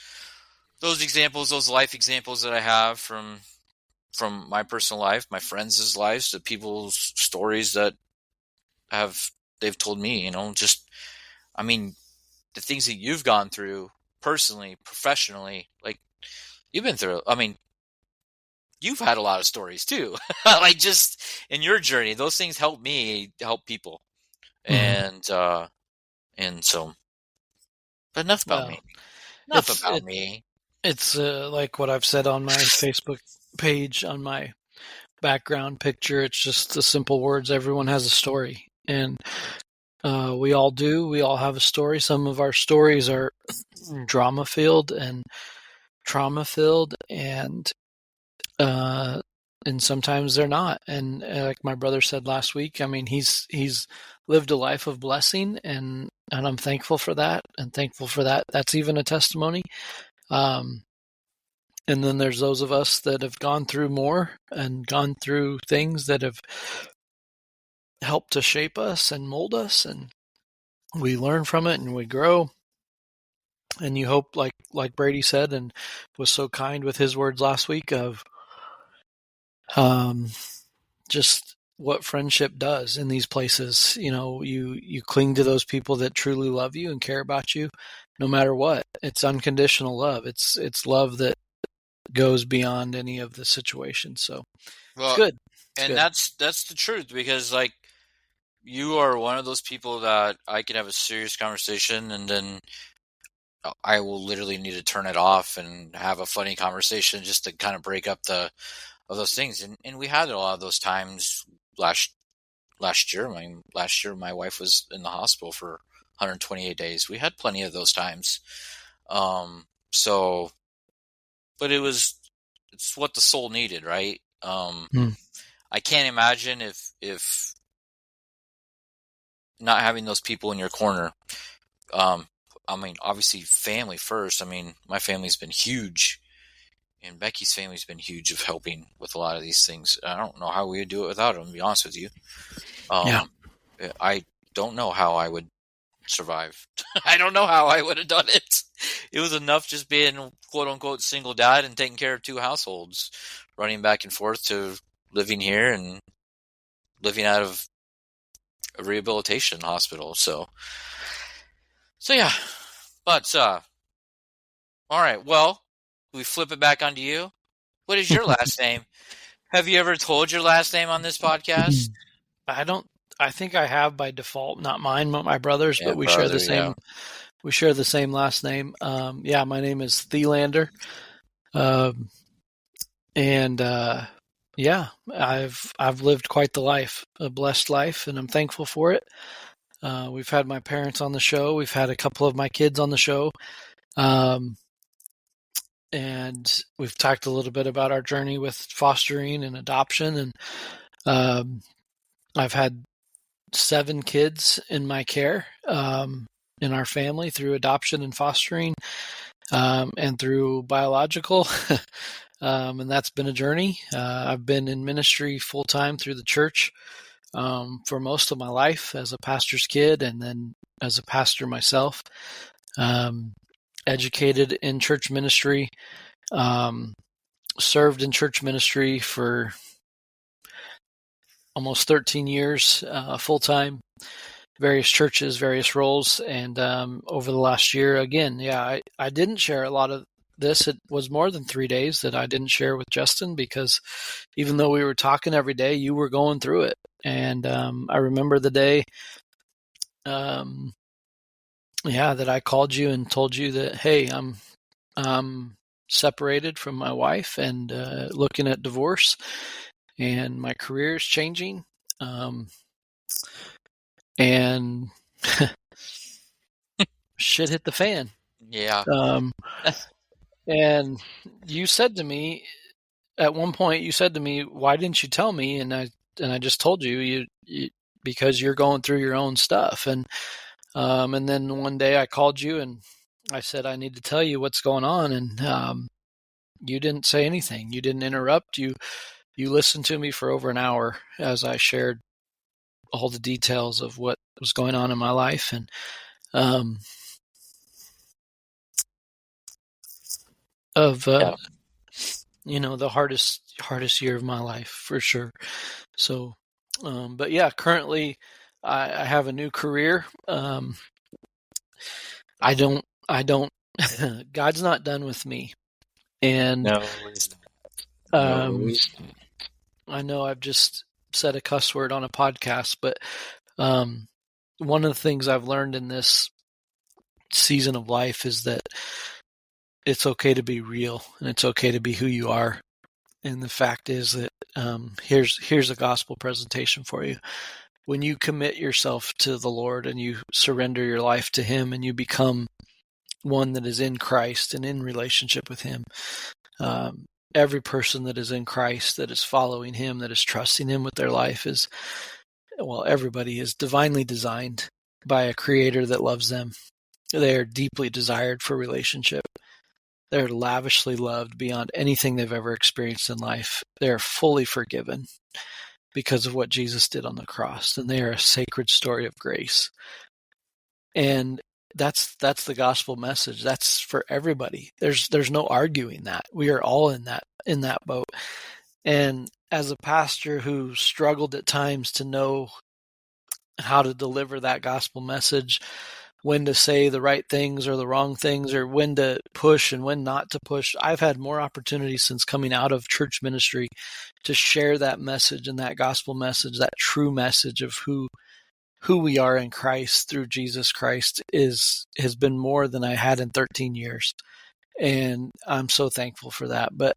B: examples, those life examples that I have from my personal life, my friends' lives, the people's stories that they've told me, the things that you've gone through personally, professionally, like you've been through, you've had a lot of stories too, like just in your journey, those things help me help people. And so, but enough about me.
A: It's like what I've said on my Facebook page, on my background picture. It's just the simple words. Everyone has a story, and we all do. We all have a story. Some of our stories are drama-filled and trauma-filled, and sometimes they're not. And like my brother said last week, he's lived a life of blessing, and I'm thankful for that. And thankful for that. That's even a testimony. And then there's those of us that have gone through more and gone through things that have helped to shape us and mold us, and we learn from it and we grow. And you hope, like Brady said, and was so kind with his words last week, of just what friendship does in these places. You cling to those people that truly love you and care about you, no matter what. It's unconditional love. It's love that goes beyond any of the situations. So it's good.
B: That's the truth, because like you are one of those people that I can have a serious conversation and then I will literally need to turn it off and have a funny conversation just to kind of break up of those things. And we had a lot of those times last year. Last year my wife was in the hospital for 128 days. We had plenty of those times. But it was it's what the soul needed, right? I can't imagine if not having those people in your corner. I mean, obviously family first. I mean, my family's been huge, and Becky's family's been huge of helping with a lot of these things. I don't know how we would do it without them, to be honest with you. I don't know how I would survive. I don't know how I would have done it. It was enough just being quote unquote single dad and taking care of 2 households, running back and forth to living here and living out of a rehabilitation hospital. So yeah, but, all right. Well, we flip it back onto you. What is your last name? Have you ever told your last name on this podcast?
A: I think I have by default, not mine, but my brother's, but we share the same. Yeah. We share the same last name. My name is Thelander. I've lived quite the life, a blessed life, and I'm thankful for it. We've had my parents on the show. We've had a couple of my kids on the show. And we've talked a little bit about our journey with fostering and adoption. And I've had 7 kids in my care in our family through adoption and fostering and through biological. And that's been a journey. I've been in ministry full-time through the church for most of my life as a pastor's kid and then as a pastor myself. Educated in church ministry, served in church ministry for almost 13 years, full-time, various churches, various roles. And over the last year, again, I didn't share a lot of this. It was more than 3 days that I didn't share with Justin because even though we were talking every day, you were going through it. And I remember the day that I called you and told you that, hey, I'm separated from my wife and looking at divorce, and my career is changing. And shit hit the fan.
B: Yeah.
A: And you said to me at one point, why didn't you tell me? And I just told you because you're going through your own stuff. And then one day I called you and I said, I need to tell you what's going on. And you didn't say anything. You didn't interrupt. You listened to me for over an hour as I shared all the details of what was going on in my life. And the hardest year of my life for sure. So, but yeah, currently I have a new career. I don't, God's not done with me. And
B: no, he's not.
A: I know I've just said a cuss word on a podcast, but one of the things I've learned in this season of life is that it's okay to be real and it's okay to be who you are. And the fact is that here's a gospel presentation for you. When you commit yourself to the Lord and you surrender your life to Him and you become one that is in Christ and in relationship with Him, every person that is in Christ, that is following Him, that is trusting Him with their life everybody is divinely designed by a Creator that loves them. They are deeply desired for relationship. They're lavishly loved beyond anything they've ever experienced in life. They're fully forgiven because of what Jesus did on the cross, and they are a sacred story of grace. And that's the gospel message. That's for everybody. There's no arguing that. We are all in that boat. And as a pastor who struggled at times to know how to deliver that gospel message, when to say the right things or the wrong things, or when to push and when not to push, I've had more opportunities since coming out of church ministry to share that message and that gospel message, that true message of who we are in Christ through Jesus Christ has been more than I had in 13 years. And I'm so thankful for that. But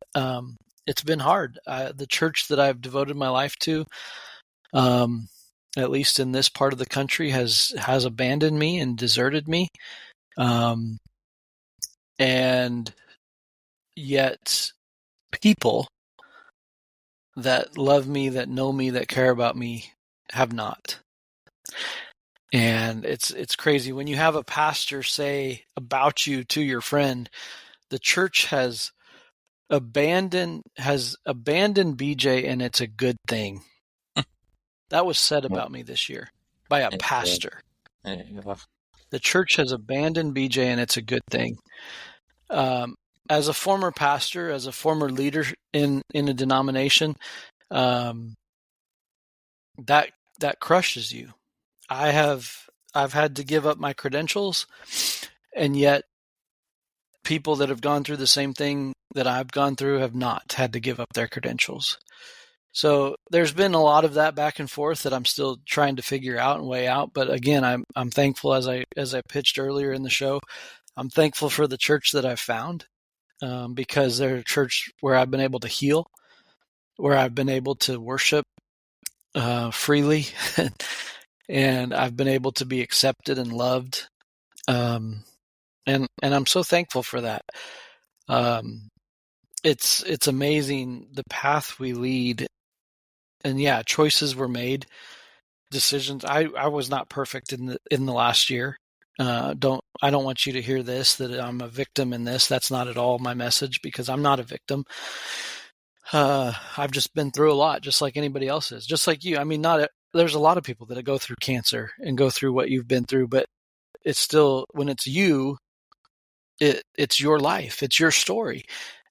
A: it's been hard. The church that I've devoted my life to, at least in this part of the country, has abandoned me and deserted me. And yet people that love me, that know me, that care about me have not. And it's crazy when you have a pastor say about you to your friend, the church has abandoned BJ, and it's a good thing. That was said about me this year by a pastor. The church has abandoned BJ, and it's a good thing. As a former pastor, as a former leader in a denomination, that crushes you. I've had to give up my credentials, and yet people that have gone through the same thing that I've gone through have not had to give up their credentials. So there's been a lot of that back and forth that I'm still trying to figure out and weigh out. But again, I'm thankful, as I pitched earlier in the show, I'm thankful for the church that I've found, because they're a church where I've been able to heal, where I've been able to worship freely, and I've been able to be accepted and loved. And I'm so thankful for that. It's amazing the path we lead. And yeah, choices were made, decisions. I was not perfect in the last year. I don't want you to hear this, that I'm a victim in this. That's not at all my message, because I'm not a victim. I've just been through a lot, just like anybody else is, just like you. I mean, there's a lot of people that go through cancer and go through what you've been through, but it's still, when it's you, it's your life, it's your story.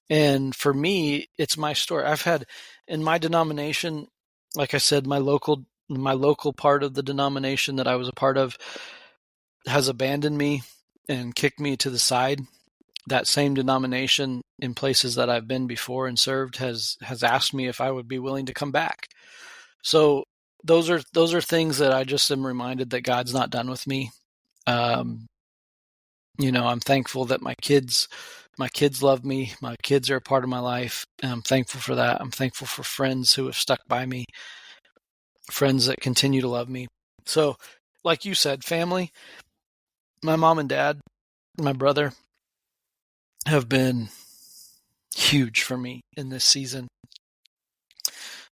A: And for me, it's my story. I've had in my denomination, like I said, my local part of the denomination that I was a part of has abandoned me and kicked me to the side. That same denomination, in places that I've been before and served, has asked me if I would be willing to come back. So those are things that I just am reminded that God's not done with me. I'm thankful that my kids love me. My kids are a part of my life, and I'm thankful for that. I'm thankful for friends who have stuck by me, friends that continue to love me. So, like you said, family, my mom and dad, my brother, have been huge for me in this season.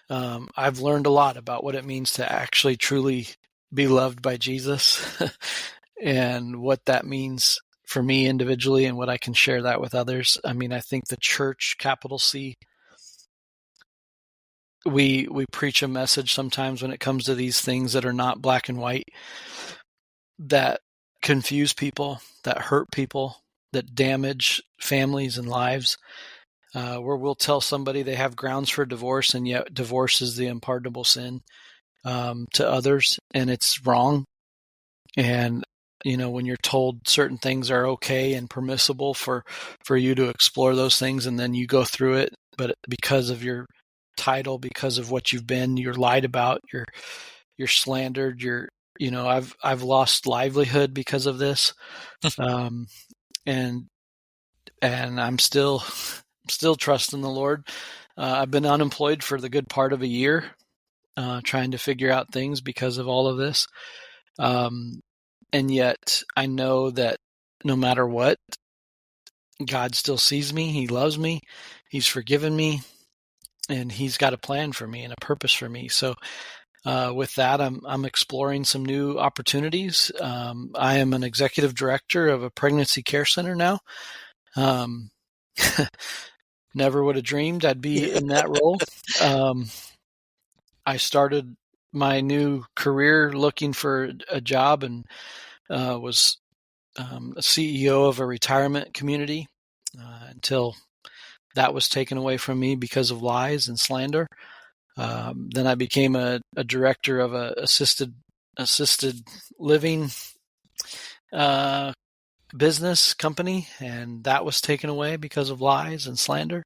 A: I've learned a lot about what it means to actually truly be loved by Jesus and what that means for me individually, and what I can share that with others. I mean, I think the church, capital C, we preach a message sometimes when it comes to these things that are not black and white, that confuse people, that hurt people, that damage families and lives, where we'll tell somebody they have grounds for divorce, and yet divorce is the unpardonable sin to others, and it's wrong. And when you're told certain things are okay and permissible for you to explore those things, and then you go through it, but because of your title, because of what you've been, you're lied about, you're slandered, I've lost livelihood because of this, and I'm still trusting the Lord. I've been unemployed for the good part of a year, trying to figure out things because of all of this. And yet I know that no matter what, God still sees me. He loves me. He's forgiven me, and He's got a plan for me and a purpose for me. So with that, I'm exploring some new opportunities. I am an executive director of a pregnancy care center now. Never would have dreamed I'd be in that role. I started my new career looking for a job, and was a CEO of a retirement community until that was taken away from me because of lies and slander. Then I became a director of a assisted living business company, and that was taken away because of lies and slander.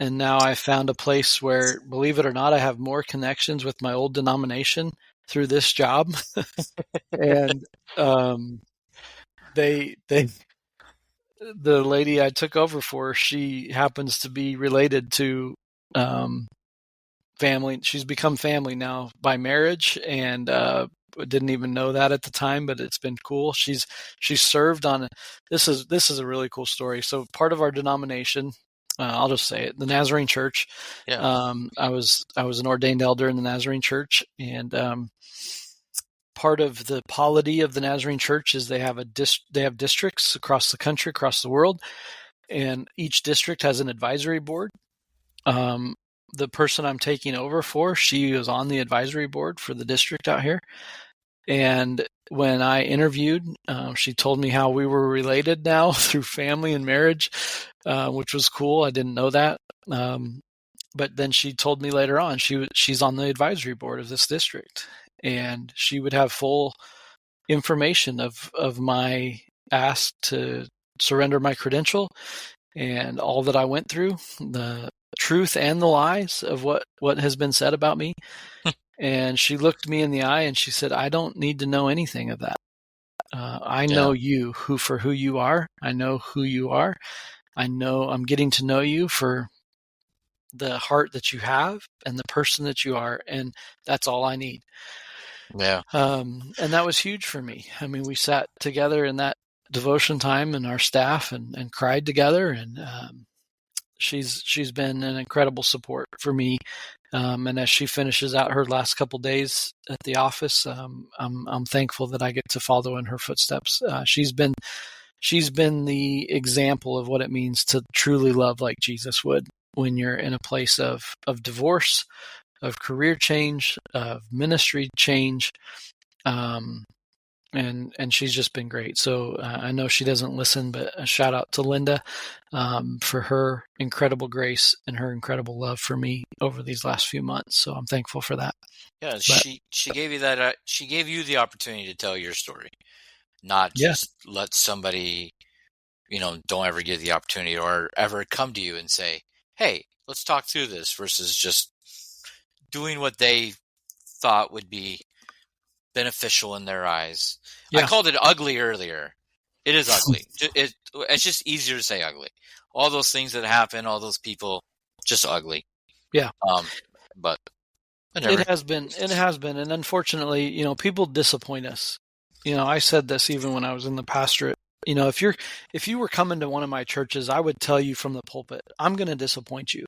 A: And now I found a place where, believe it or not, I have more connections with my old denomination through this job. And the lady I took over for, she happens to be related to family. She's become family now by marriage, and didn't even know that at the time, but it's been cool. She's served on this is a really cool story. So part of our denomination, I'll just say it, the Nazarene Church.
B: Yeah.
A: I was an ordained elder in the Nazarene Church, and part of the polity of the Nazarene Church is they have districts across the country, across the world, and each district has an advisory board. The person I'm taking over for, she was on the advisory board for the district out here. And when I interviewed, she told me how we were related now through family and marriage, which was cool. I didn't know that. But then she told me later on she's on the advisory board of this district, and she would have full information of my ask to surrender my credential and all that I went through, the truth and the lies of what has been said about me. And she looked me in the eye and she said, I don't need to know anything of that. I know you for who you are. I know who you are. I know I'm getting to know you for the heart that you have and the person that you are. And that's all I need.
B: Yeah.
A: And that was huge for me. I mean, we sat together in that devotion time and our staff and cried together. And she's been an incredible support for me. And as she finishes out her last couple days at the office, I'm thankful that I get to follow in her footsteps. She's been the example of what it means to truly love like Jesus would when you're in a place of divorce, of career change, of ministry change. And she's just been great. So I know she doesn't listen, but a shout out to Linda for her incredible grace and her incredible love for me over these last few months. So I'm thankful for that.
B: Yeah, she gave you that. She gave you the opportunity to tell your story, not just let somebody, don't ever give the opportunity or ever come to you and say, "Hey, let's talk through this," versus just doing what they thought would be beneficial in their eyes. Yeah. I called it ugly earlier. It is ugly. It's just easier to say ugly. All those things that happen, all those people, just ugly.
A: Yeah.
B: But
A: it has been, and unfortunately, people disappoint us. I said this even when I was in the pastorate. If you were coming to one of my churches, I would tell you from the pulpit, I'm going to disappoint you.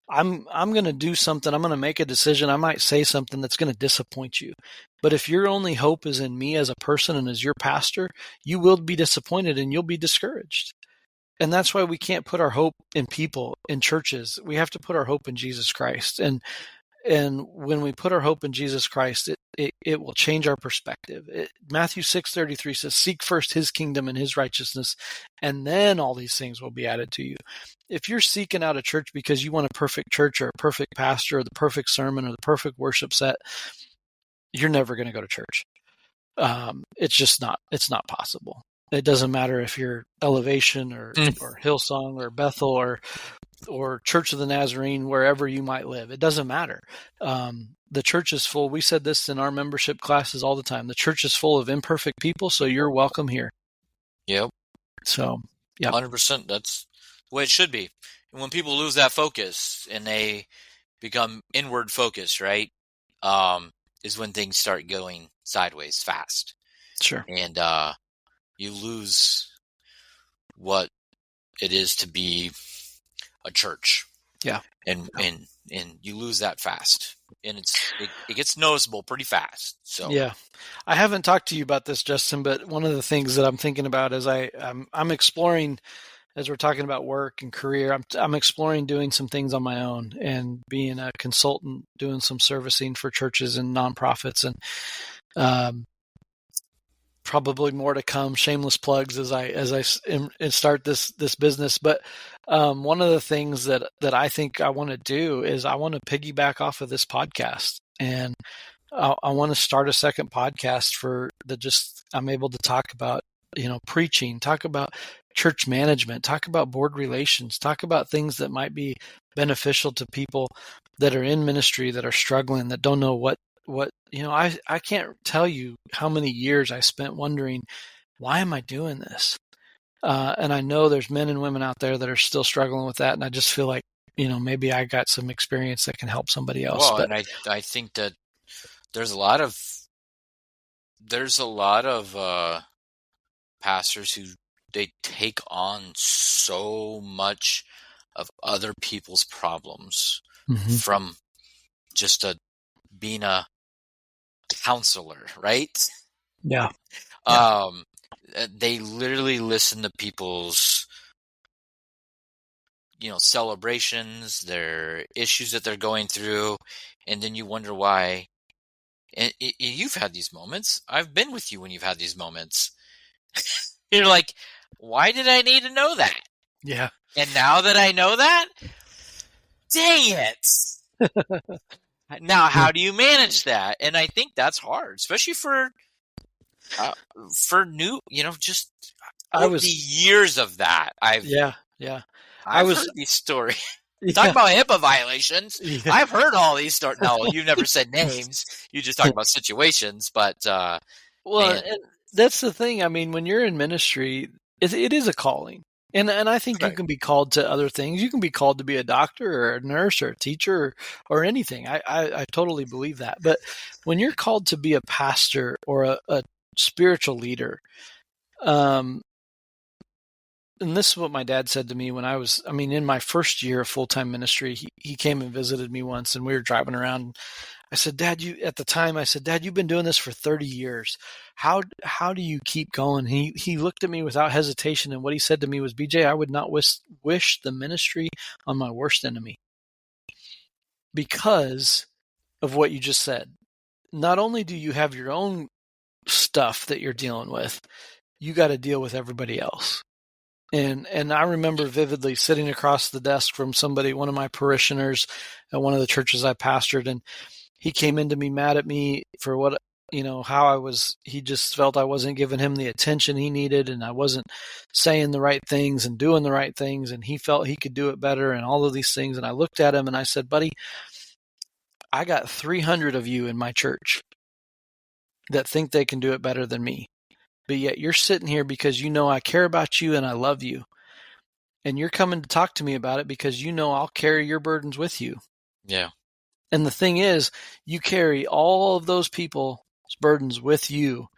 A: I'm going to do something. I'm going to make a decision. I might say something that's going to disappoint you. But if your only hope is in me as a person and as your pastor, you will be disappointed and you'll be discouraged. And that's why we can't put our hope in people, in churches. We have to put our hope in Jesus Christ. And when we put our hope in Jesus Christ, it will change our perspective. Matthew 6:33 says, "Seek first his kingdom and his righteousness, and then all these things will be added to you." If you're seeking out a church because you want a perfect church or a perfect pastor or the perfect sermon or the perfect worship set, you're never going to go to church. It's just not. It's not possible. It doesn't matter if you're Elevation or Hillsong or Bethel or Church of the Nazarene, wherever you might live. It doesn't matter. The church is full. We said this in our membership classes all the time. The church is full of imperfect people, so you're welcome here.
B: Yep.
A: So, yeah.
B: 100%. That's the way it should be. And when people lose that focus and they become inward focused, right, is when things start going sideways fast.
A: Sure.
B: And you lose what it is to be a church.
A: Yeah.
B: And you lose that fast. And it gets noticeable pretty fast. So
A: yeah. I haven't talked to you about this, Justin, but one of the things that I'm thinking about is I'm exploring, as we're talking about work and career, I'm exploring doing some things on my own and being a consultant, doing some servicing for churches and nonprofits, and probably more to come. Shameless plugs as I start this business. But one of the things that I think I want to do is I want to piggyback off of this podcast, and I want to start a second podcast for I'm able to talk about preaching, talk about church management, talk about board relations, talk about things that might be beneficial to people that are in ministry, that are struggling, that don't know what I can't tell you how many years I spent wondering, why am I doing this? And I know there's men and women out there that are still struggling with that. And I just feel like, maybe I got some experience that can help somebody else.
B: Well, and I think that there's a lot of pastors who they take on so much of other people's problems
A: mm-hmm.
B: from just being a counselor, right?
A: Yeah.
B: They literally listen to people's, celebrations, their issues that they're going through, and then you wonder why. And you've had these moments. I've been with you when you've had these moments. You're like, why did I need to know that?
A: Yeah.
B: And now that I know that, dang it. Now, how do you manage that? And I think that's hard, especially for new, just over the years of that. I've heard these stories. Yeah. Talk about HIPAA violations. Yeah. I've heard all these stories. No, you've never said names. You just talk about situations. But
A: that's the thing. I mean, when you're in ministry, it is a calling. And I think you can be called to other things. You can be called to be a doctor or a nurse or a teacher or anything. I totally believe that. But when you're called to be a pastor or a spiritual leader, and this is what my dad said to me when in my first year of full-time ministry, he came and visited me once, and we were driving around. I said, Dad, Dad, you've been doing this for 30 years. How do you keep going? He looked at me without hesitation, and what he said to me was, BJ, I would not wish the ministry on my worst enemy, because of what you just said. Not only do you have your own stuff that you're dealing with, you got to deal with everybody else. And I remember vividly sitting across the desk from one of my parishioners at one of the churches I pastored, and he came in to me mad at me for how I was. He just felt I wasn't giving him the attention he needed, and I wasn't saying the right things and doing the right things, and he felt he could do it better and all of these things. And I looked at him and I said, buddy, I got 300 of you in my church that think they can do it better than me. But yet you're sitting here because I care about you and I love you. And you're coming to talk to me about it because I'll carry your burdens with you.
B: Yeah.
A: And the thing is, you carry all of those people's burdens with you,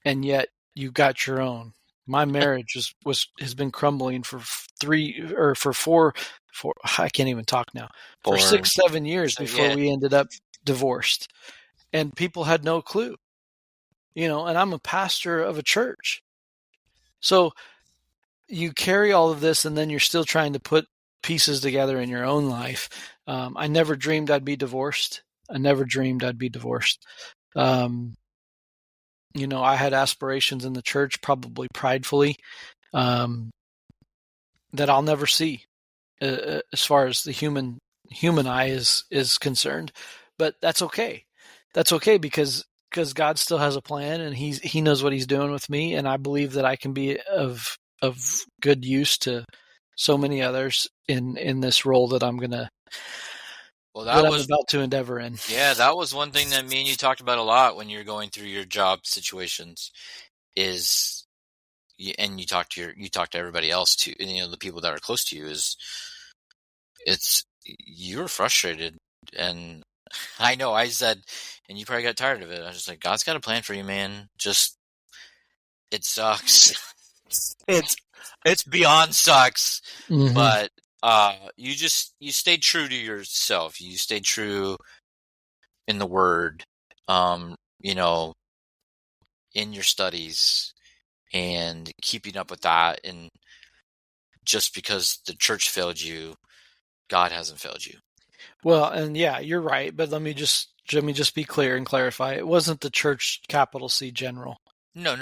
A: and yet you've got your own. My marriage has been crumbling for 4, I can't even talk now, for 6-7 years before we ended up divorced. And people had no clue. And I'm a pastor of a church. So you carry all of this, and then you're still trying to put pieces together in your own life. I never dreamed I'd be divorced. I had aspirations in the church, probably pridefully, that I'll never see as far as the human eye is concerned. But that's okay. That's okay because God still has a plan, and he knows what he's doing with me, and I believe that I can be of good use to so many others in this role that I'm gonna I'm about to endeavor in.
B: Yeah, that was one thing that me and you talked about a lot when you're going through your job situations, and you talk to everybody else too, the people that are close to you, you're frustrated. And I know I said, and you probably got tired of it. I was just like, God's got a plan for you, man. Just, it sucks. It's beyond sucks. Mm-hmm. But you stay true to yourself. You stay true in the Word, in your studies, and keeping up with that. And just because the church failed you, God hasn't failed you.
A: Well, and yeah, you're right. But let me just be clear and clarify. It wasn't the church, capital C, general.
B: No.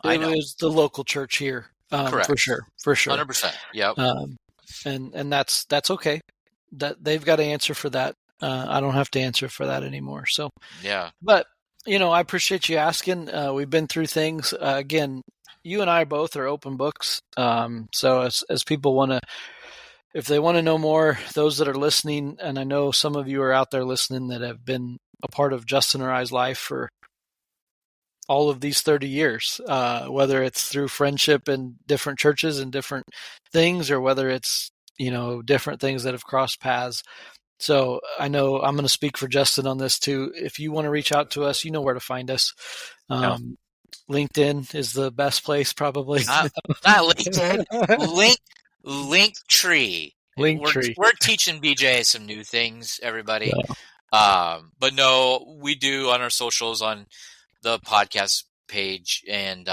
A: It was the local church here.
B: Correct.
A: For sure.
B: 100%. Yep.
A: And that's okay. That they've got to answer for that. I don't have to answer for that anymore. So
B: yeah.
A: But I appreciate you asking. We've been through things. Again, you and I both are open books. So as people want to, if they want to know more, those that are listening, and I know some of you are out there listening that have been a part of Justin or I's life for all of these 30 years, whether it's through friendship in different churches and different things, or whether it's, different things that have crossed paths. So I know I'm going to speak for Justin on this too. If you want to reach out to us, you know where to find us. LinkedIn is the best place, probably.
B: Not LinkedIn. Linktree. We're teaching BJ some new things, everybody. Yeah. But no, we do on our socials on the podcast page, and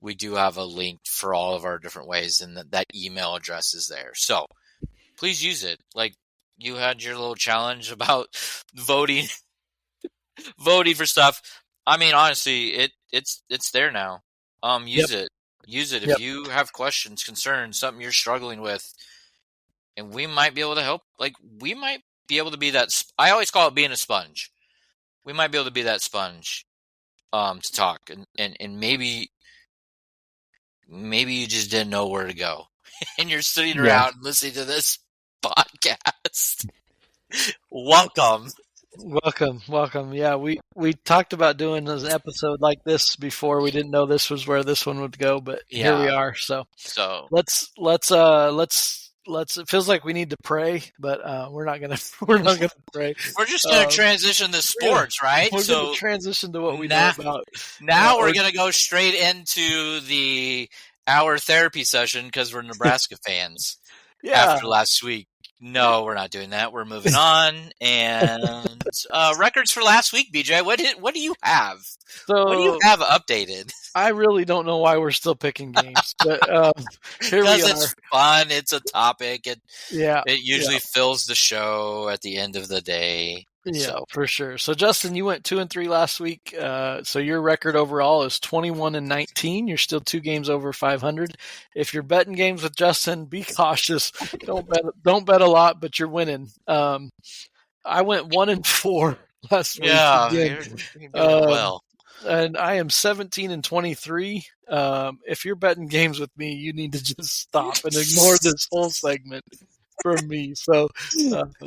B: we do have a link for all of our different ways, and that email address is there. So please use it. Like you had your little challenge about voting for stuff. I mean, honestly, it's there now. Use it. Use it if you have questions, concerns, something you're struggling with, and we might be able to help. Like we might be able to be that. I always call it being a sponge. We might be able to be that sponge to talk, and maybe you just didn't know where to go, and you're sitting around listening to this podcast. Welcome.
A: Yeah, we talked about doing an episode like this before. We didn't know this was where this one would go, but here we are. So let's it feels like we need to pray, but we're not gonna pray.
B: We're just gonna transition to sports, right?
A: We're gonna transition to what we know about.
B: Now we're gonna go straight into our therapy session because we're Nebraska fans. After last week. No, we're not doing that. We're moving on. And records for last week, BJ. What do you have? What do you have updated?
A: I really don't know why we're still picking games, but here we are.
B: Because it's fun. It's a topic. It usually fills the show at the end of the day.
A: Yeah, for sure. So, Justin, you went 2-3 last week. So your record overall is 21-19. You're still 2 games over 500. If you're betting games with Justin, be cautious. Don't bet a lot, but you're winning. I went 1-4 last week.
B: Yeah, you're doing well.
A: And I am 17-23. If you're betting games with me, you need to just stop and ignore this whole segment from me. So,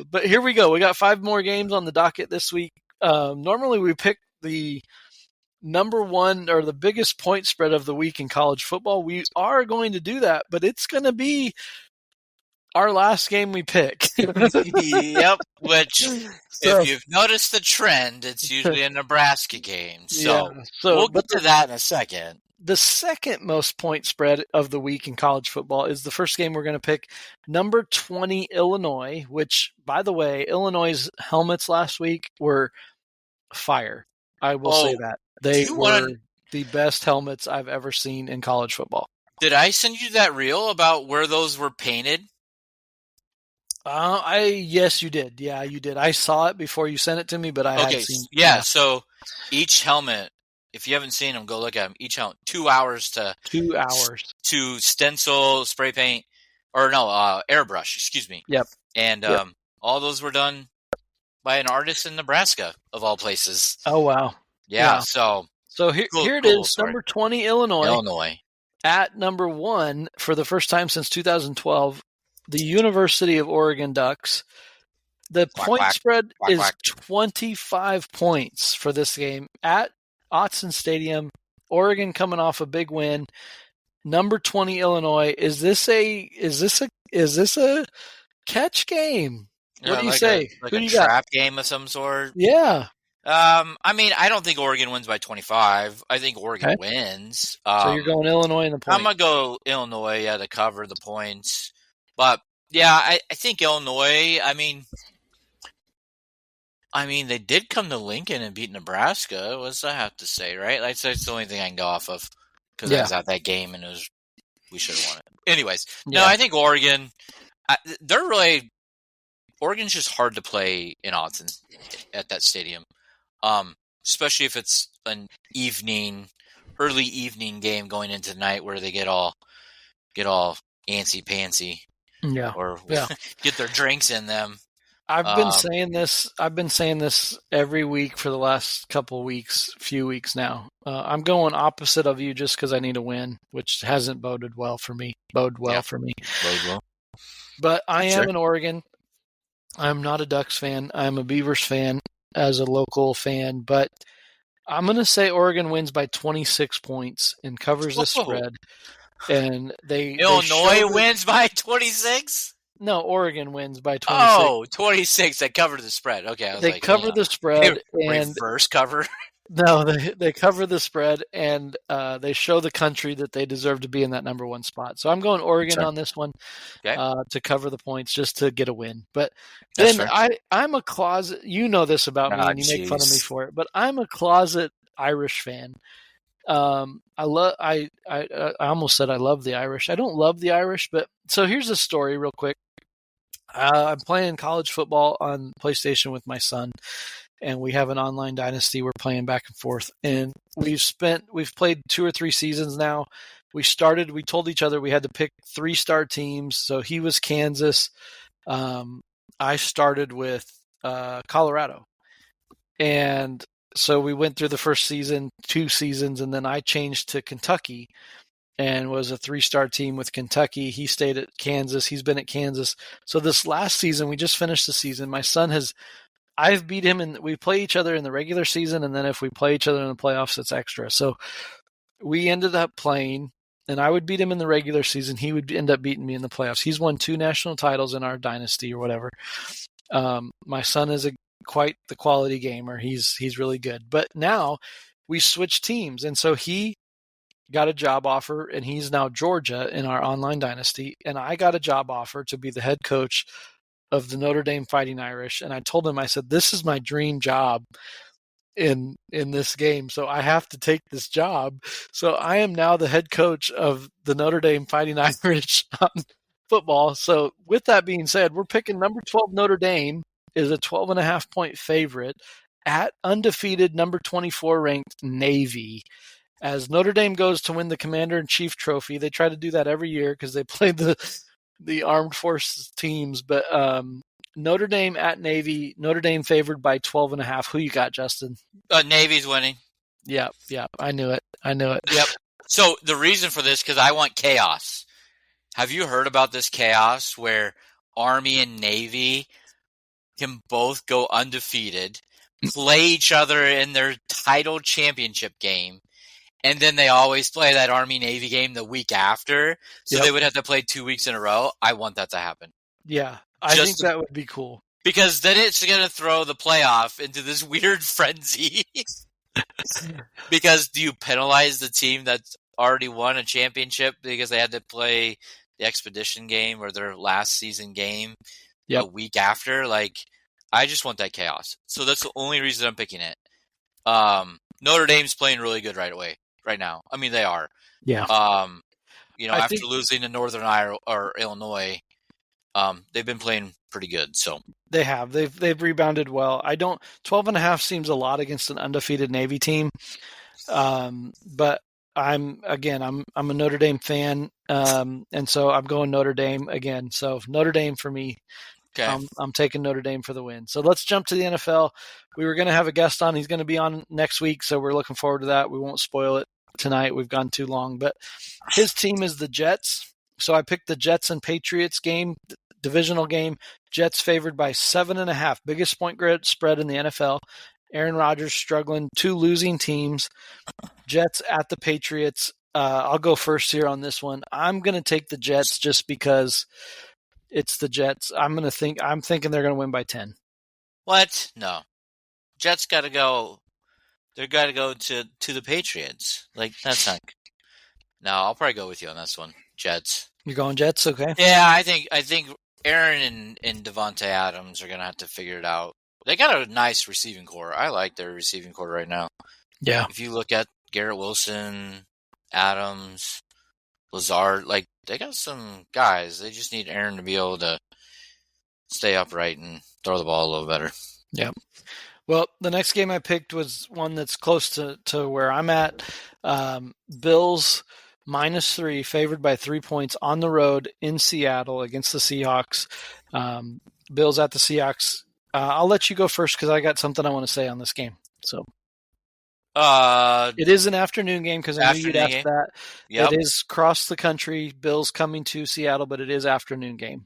A: but here we go. We got 5 more games on the docket this week. Normally we pick the number one or the biggest point spread of the week in college football. We are going to do that, but it's going to be our last game we pick.
B: Yep. Which, if you've noticed the trend, it's usually a Nebraska game. So we'll get to that in a second.
A: The second most point spread of the week in college football is the first game we're going to pick, number 20 Illinois, which, by the way, Illinois' helmets last week were fire. I will say that. They were the best helmets I've ever seen in college football.
B: Did I send you that reel about where those were painted?
A: Yes, you did. Yeah, you did. I saw it before you sent it to me, but I hadn't seen it.
B: Yeah, so each helmet, if you haven't seen them, go look at them. Each helmet, 2 hours to stencil, spray paint, or no, airbrush. Excuse me.
A: Yep.
B: And all those were done by an artist in Nebraska, of all places.
A: Oh wow.
B: Yeah. So
A: here it is. Number 20 Illinois at number 1 for the first time since 2012. The University of Oregon Ducks. The point spread is 25 points for this game at Autzen Stadium. Oregon coming off a big win. Number 20 Illinois. Is this a catch game? What do you say?
B: Like a trap game of some sort?
A: Yeah.
B: I mean, I don't think Oregon wins by 25. I think Oregon wins.
A: So you're going Illinois in the point?
B: I'm going to go Illinois, to cover the points. But, yeah, I think Illinois, I mean, they did come to Lincoln and beat Nebraska. What does I have to say, right? That's the only thing I can go off of because I was at that game and we should have won it. Anyways, no, I think Oregon, Oregon's just hard to play in Autzen at that stadium, especially if it's an early evening game going into the night where they get all antsy-pantsy. Or get their drinks in them.
A: I've been saying this every week for the last few weeks now. I'm going opposite of you just because I need a win, which hasn't boded well for me. Bode well. But I am in Oregon. I'm not a Ducks fan. I'm a Beavers fan as a local fan. But I'm going to say Oregon wins by 26 points and covers the spread. And
B: Illinois wins by 26?
A: No, Oregon wins by 26.
B: Oh, 26. They covered the spread. Okay.
A: They cover the spread.
B: And reverse cover.
A: No, they cover the spread, and they show the country that they deserve to be in that number 1 spot. So I'm going Oregon on this one to cover the points, just to get a win. But then I'm a closet. You know this about me, and you make fun of me for it. But I'm a closet Irish fan. I almost said I love the Irish. I don't love the Irish, but so here's a story real quick. I'm playing college football on PlayStation with my son, and we have an online dynasty. We're playing back and forth, and we've played 2 or 3 seasons now. We told each other we had to pick 3-star teams. So he was Kansas. I started with Colorado, and so we went through the first season, 2 seasons, and then I changed to Kentucky and was a 3-star team with Kentucky. He stayed at Kansas. He's been at Kansas. So this last season, we just finished the season. My son I've beat him, and we play each other in the regular season, and then if we play each other in the playoffs, it's extra. So we ended up playing, and I would beat him in the regular season. He would end up beating me in the playoffs. He's won 2 national titles in our dynasty or whatever. My son is quite the quality gamer. He's really good. But now we switched teams, and so he got a job offer, and he's now Georgia in our online dynasty, and I got a job offer to be the head coach of the Notre Dame Fighting Irish. And I told him, I said, this is my dream job in this game, so I have to take this job. So I am now the head coach of the Notre Dame Fighting Irish football. So with that being said, we're picking number 12 Notre Dame is a 12.5 point favorite at undefeated number 24 ranked Navy. As Notre Dame goes to win the Commander-in-Chief trophy, they try to do that every year because they play the armed forces teams. But Notre Dame at Navy, Notre Dame favored by 12.5. Who you got, Justin?
B: Navy's winning.
A: Yeah, I knew it. Yep.
B: So the reason for this, because I want chaos. Have you heard about this chaos where Army and Navy can both go undefeated, play each other in their title championship game, and then they always play that Army-Navy game the week after, so they would have to play 2 weeks in a row? I want that to happen.
A: Yeah, I think that would be cool.
B: Because then it's going to throw the playoff into this weird frenzy. Because do you penalize the team that's already won a championship because they had to play the Expedition game or their last season game a week after? Like, I just want that chaos. So that's the only reason I'm picking it. Notre Dame's playing really good right now. I mean, they are.
A: Yeah.
B: After losing to Northern Iowa or Illinois, they've been playing pretty good. So
A: they have. They've rebounded well. 12.5 seems a lot against an undefeated Navy team. But I'm a Notre Dame fan, and so I'm going Notre Dame again. So Notre Dame for me. Okay. I'm taking Notre Dame for the win. So let's jump to the NFL. We were going to have a guest on. He's going to be on next week, so we're looking forward to that. We won't spoil it tonight. We've gone too long. But his team is the Jets. So I picked the Jets and Patriots game, divisional game. Jets favored by 7.5. Biggest point spread in the NFL. Aaron Rodgers struggling. 2 losing teams. Jets at the Patriots. I'll go first here on this one. I'm going to take the Jets just because it's the Jets. I'm thinking they're going to win by 10.
B: What? No. Jets got to go. They've got to go to the Patriots. Like, that's not. No, I'll probably go with you on this one. Jets.
A: You're going Jets? Okay.
B: Yeah, I think Aaron and Devontae Adams are going to have to figure it out. They got a nice receiving core. I like their receiving core right now.
A: Yeah.
B: If you look at Garrett Wilson, Adams, Lazard, like, they got some guys. They just need Aaron to be able to stay upright and throw the ball a little better.
A: Yeah. Well, the next game I picked was one that's close to where I'm at. Bills -3, favored by 3 points on the road in Seattle against the Seahawks. Bills at the Seahawks. I'll let you go first because I got something I want to say on this game. So. It is an afternoon game because I knew you'd ask that. Yep. It is cross the country. Bills coming to Seattle, but it is afternoon game.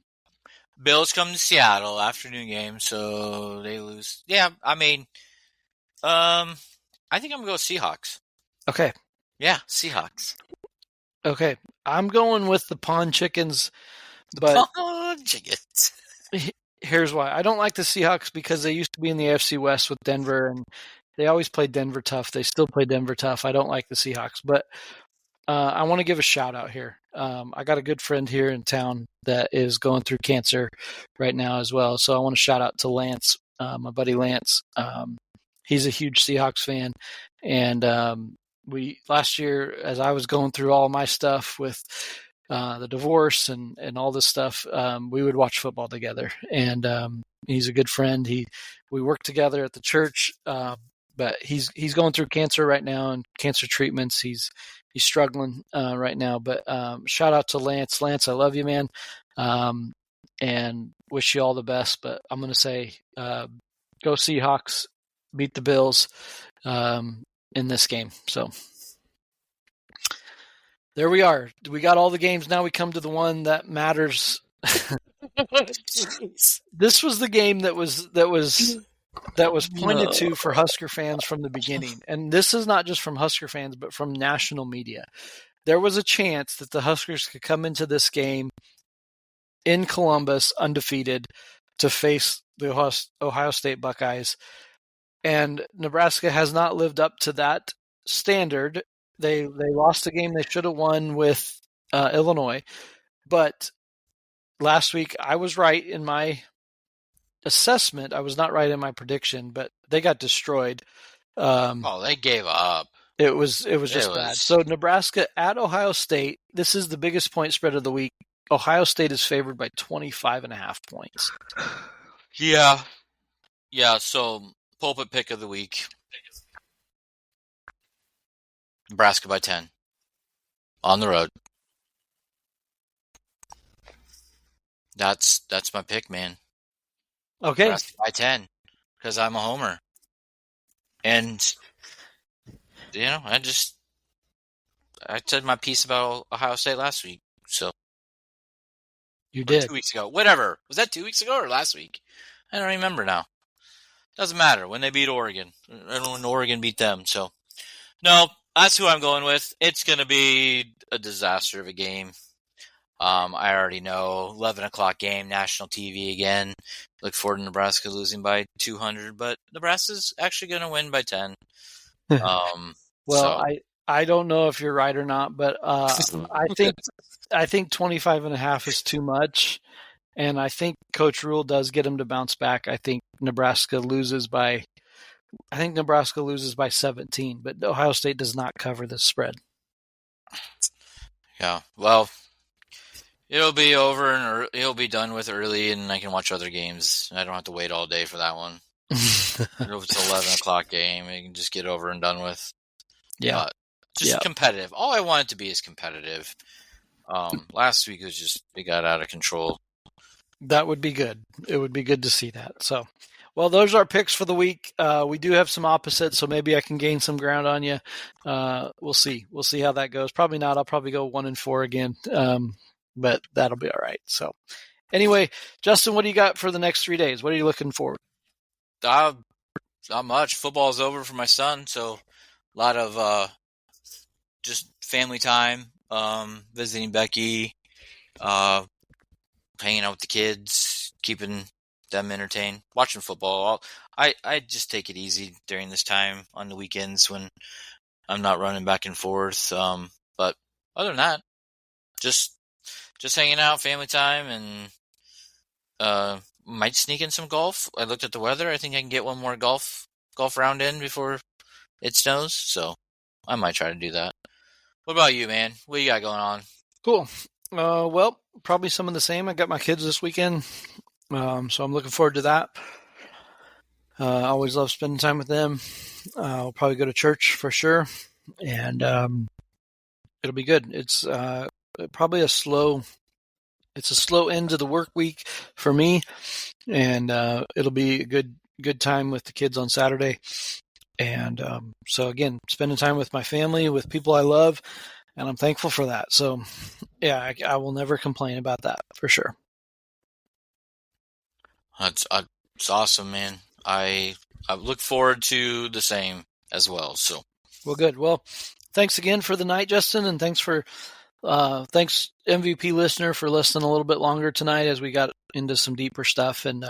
B: Bills come to Seattle, afternoon game, so they lose. Yeah, I mean, I think I'm going to go Seahawks.
A: Okay.
B: Yeah, Seahawks.
A: Okay. I'm going with the Pawn Chickens.
B: Pawn Chickens.
A: Here's why. I don't like the Seahawks because they used to be in the AFC West with Denver, and They always play Denver tough. They still play Denver tough. I don't like the Seahawks, but I want to give a shout out here. I got a good friend here in town that is going through cancer right now as well. So I want to shout out to Lance, my buddy Lance. He's a huge Seahawks fan. And last year, as I was going through all my stuff with the divorce and all this stuff, we would watch football together. And he's a good friend. We work together at the church, but he's going through cancer right now and cancer treatments. He's struggling right now. But shout out to Lance. Lance, I love you, man, and wish you all the best. But I'm going to say go Seahawks, beat the Bills in this game. So there we are. We got all the games. Now we come to the one that matters. This was the game that was pointed to for Husker fans from the beginning. And this is not just from Husker fans, but from national media. There was a chance that the Huskers could come into this game in Columbus undefeated to face the Ohio State Buckeyes. And Nebraska has not lived up to that standard. They lost a game they should have won with Illinois. But last week I was right in my assessment. I was not right in my prediction, but they got destroyed.
B: They gave up.
A: It was just bad. So Nebraska at Ohio State. This is the biggest point spread of the week. Ohio State is favored by 25.5 points.
B: Yeah. So pulpit pick of the week. Nebraska by 10 on the road. That's my pick, man.
A: Okay.
B: Nebraska by 10 because I'm a homer. And, I said my piece about Ohio State last week. So
A: you did
B: 2 weeks ago. Whatever. Was that 2 weeks ago or last week? I don't remember now. Doesn't matter when they beat Oregon and when Oregon beat them. So, no, that's who I'm going with. It's going to be a disaster of a game. I already know. 11 o'clock game, national TV again. Look forward to Nebraska losing by 200, but Nebraska's actually going to win by 10.
A: I don't know if you're right or not, but I think 25.5 is too much. And I think Coach Rule does get him to bounce back. I think Nebraska loses by 17, but Ohio State does not cover this spread.
B: Yeah, well, it'll be over and it'll be done with early, and I can watch other games. I don't have to wait all day for that one. It's an 11 o'clock game. You can just get over and done with.
A: Yeah,
B: competitive. All I want it to be is competitive. Last week it got out of control.
A: That would be good. It would be good to see that. So, well, those are our picks for the week. We do have some opposites, so maybe I can gain some ground on you. We'll see. We'll see how that goes. Probably not. I'll probably go 1-4 again, but that'll be all right. So, anyway, Justin, what do you got for the next 3 days? What are you looking for?
B: Not much. Football's over for my son, so a lot of just family time, visiting Becky, hanging out with the kids, keeping them entertained, watching football. I just take it easy during this time on the weekends when I'm not running back and forth. But other than that, just hanging out, family time, and might sneak in some golf. I looked at the weather. I think I can get one more golf round in before it snows. So I might try to do that. What about you, man? What you got going on?
A: Cool. Well, probably some of the same. I got my kids this weekend, so I'm looking forward to that. I always love spending time with them. I'll probably go to church for sure, and it'll be good. It's probably a slow end to the work week for me, and it'll be a good time with the kids on Saturday. And so again, spending time with my family, with people I love. And I'm thankful for that. So, yeah, I will never complain about that for sure.
B: It's awesome, man. I look forward to the same as well. So,
A: well, good. Well, thanks again for the night, Justin, and thanks MVP listener for listening a little bit longer tonight as we got into some deeper stuff. And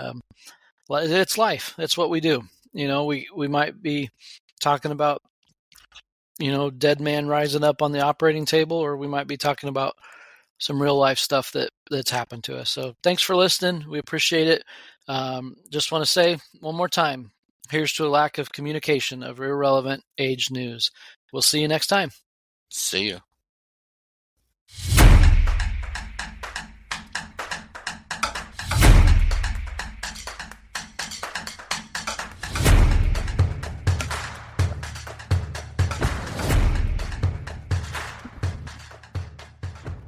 A: it's life. It's what we do. We might be talking about, dead man rising up on the operating table, or we might be talking about some real life stuff that's happened to us. So thanks for listening. We appreciate it. Just want to say one more time, here's to a lack of communication of irrelevant age news. We'll see you next time.
B: See you.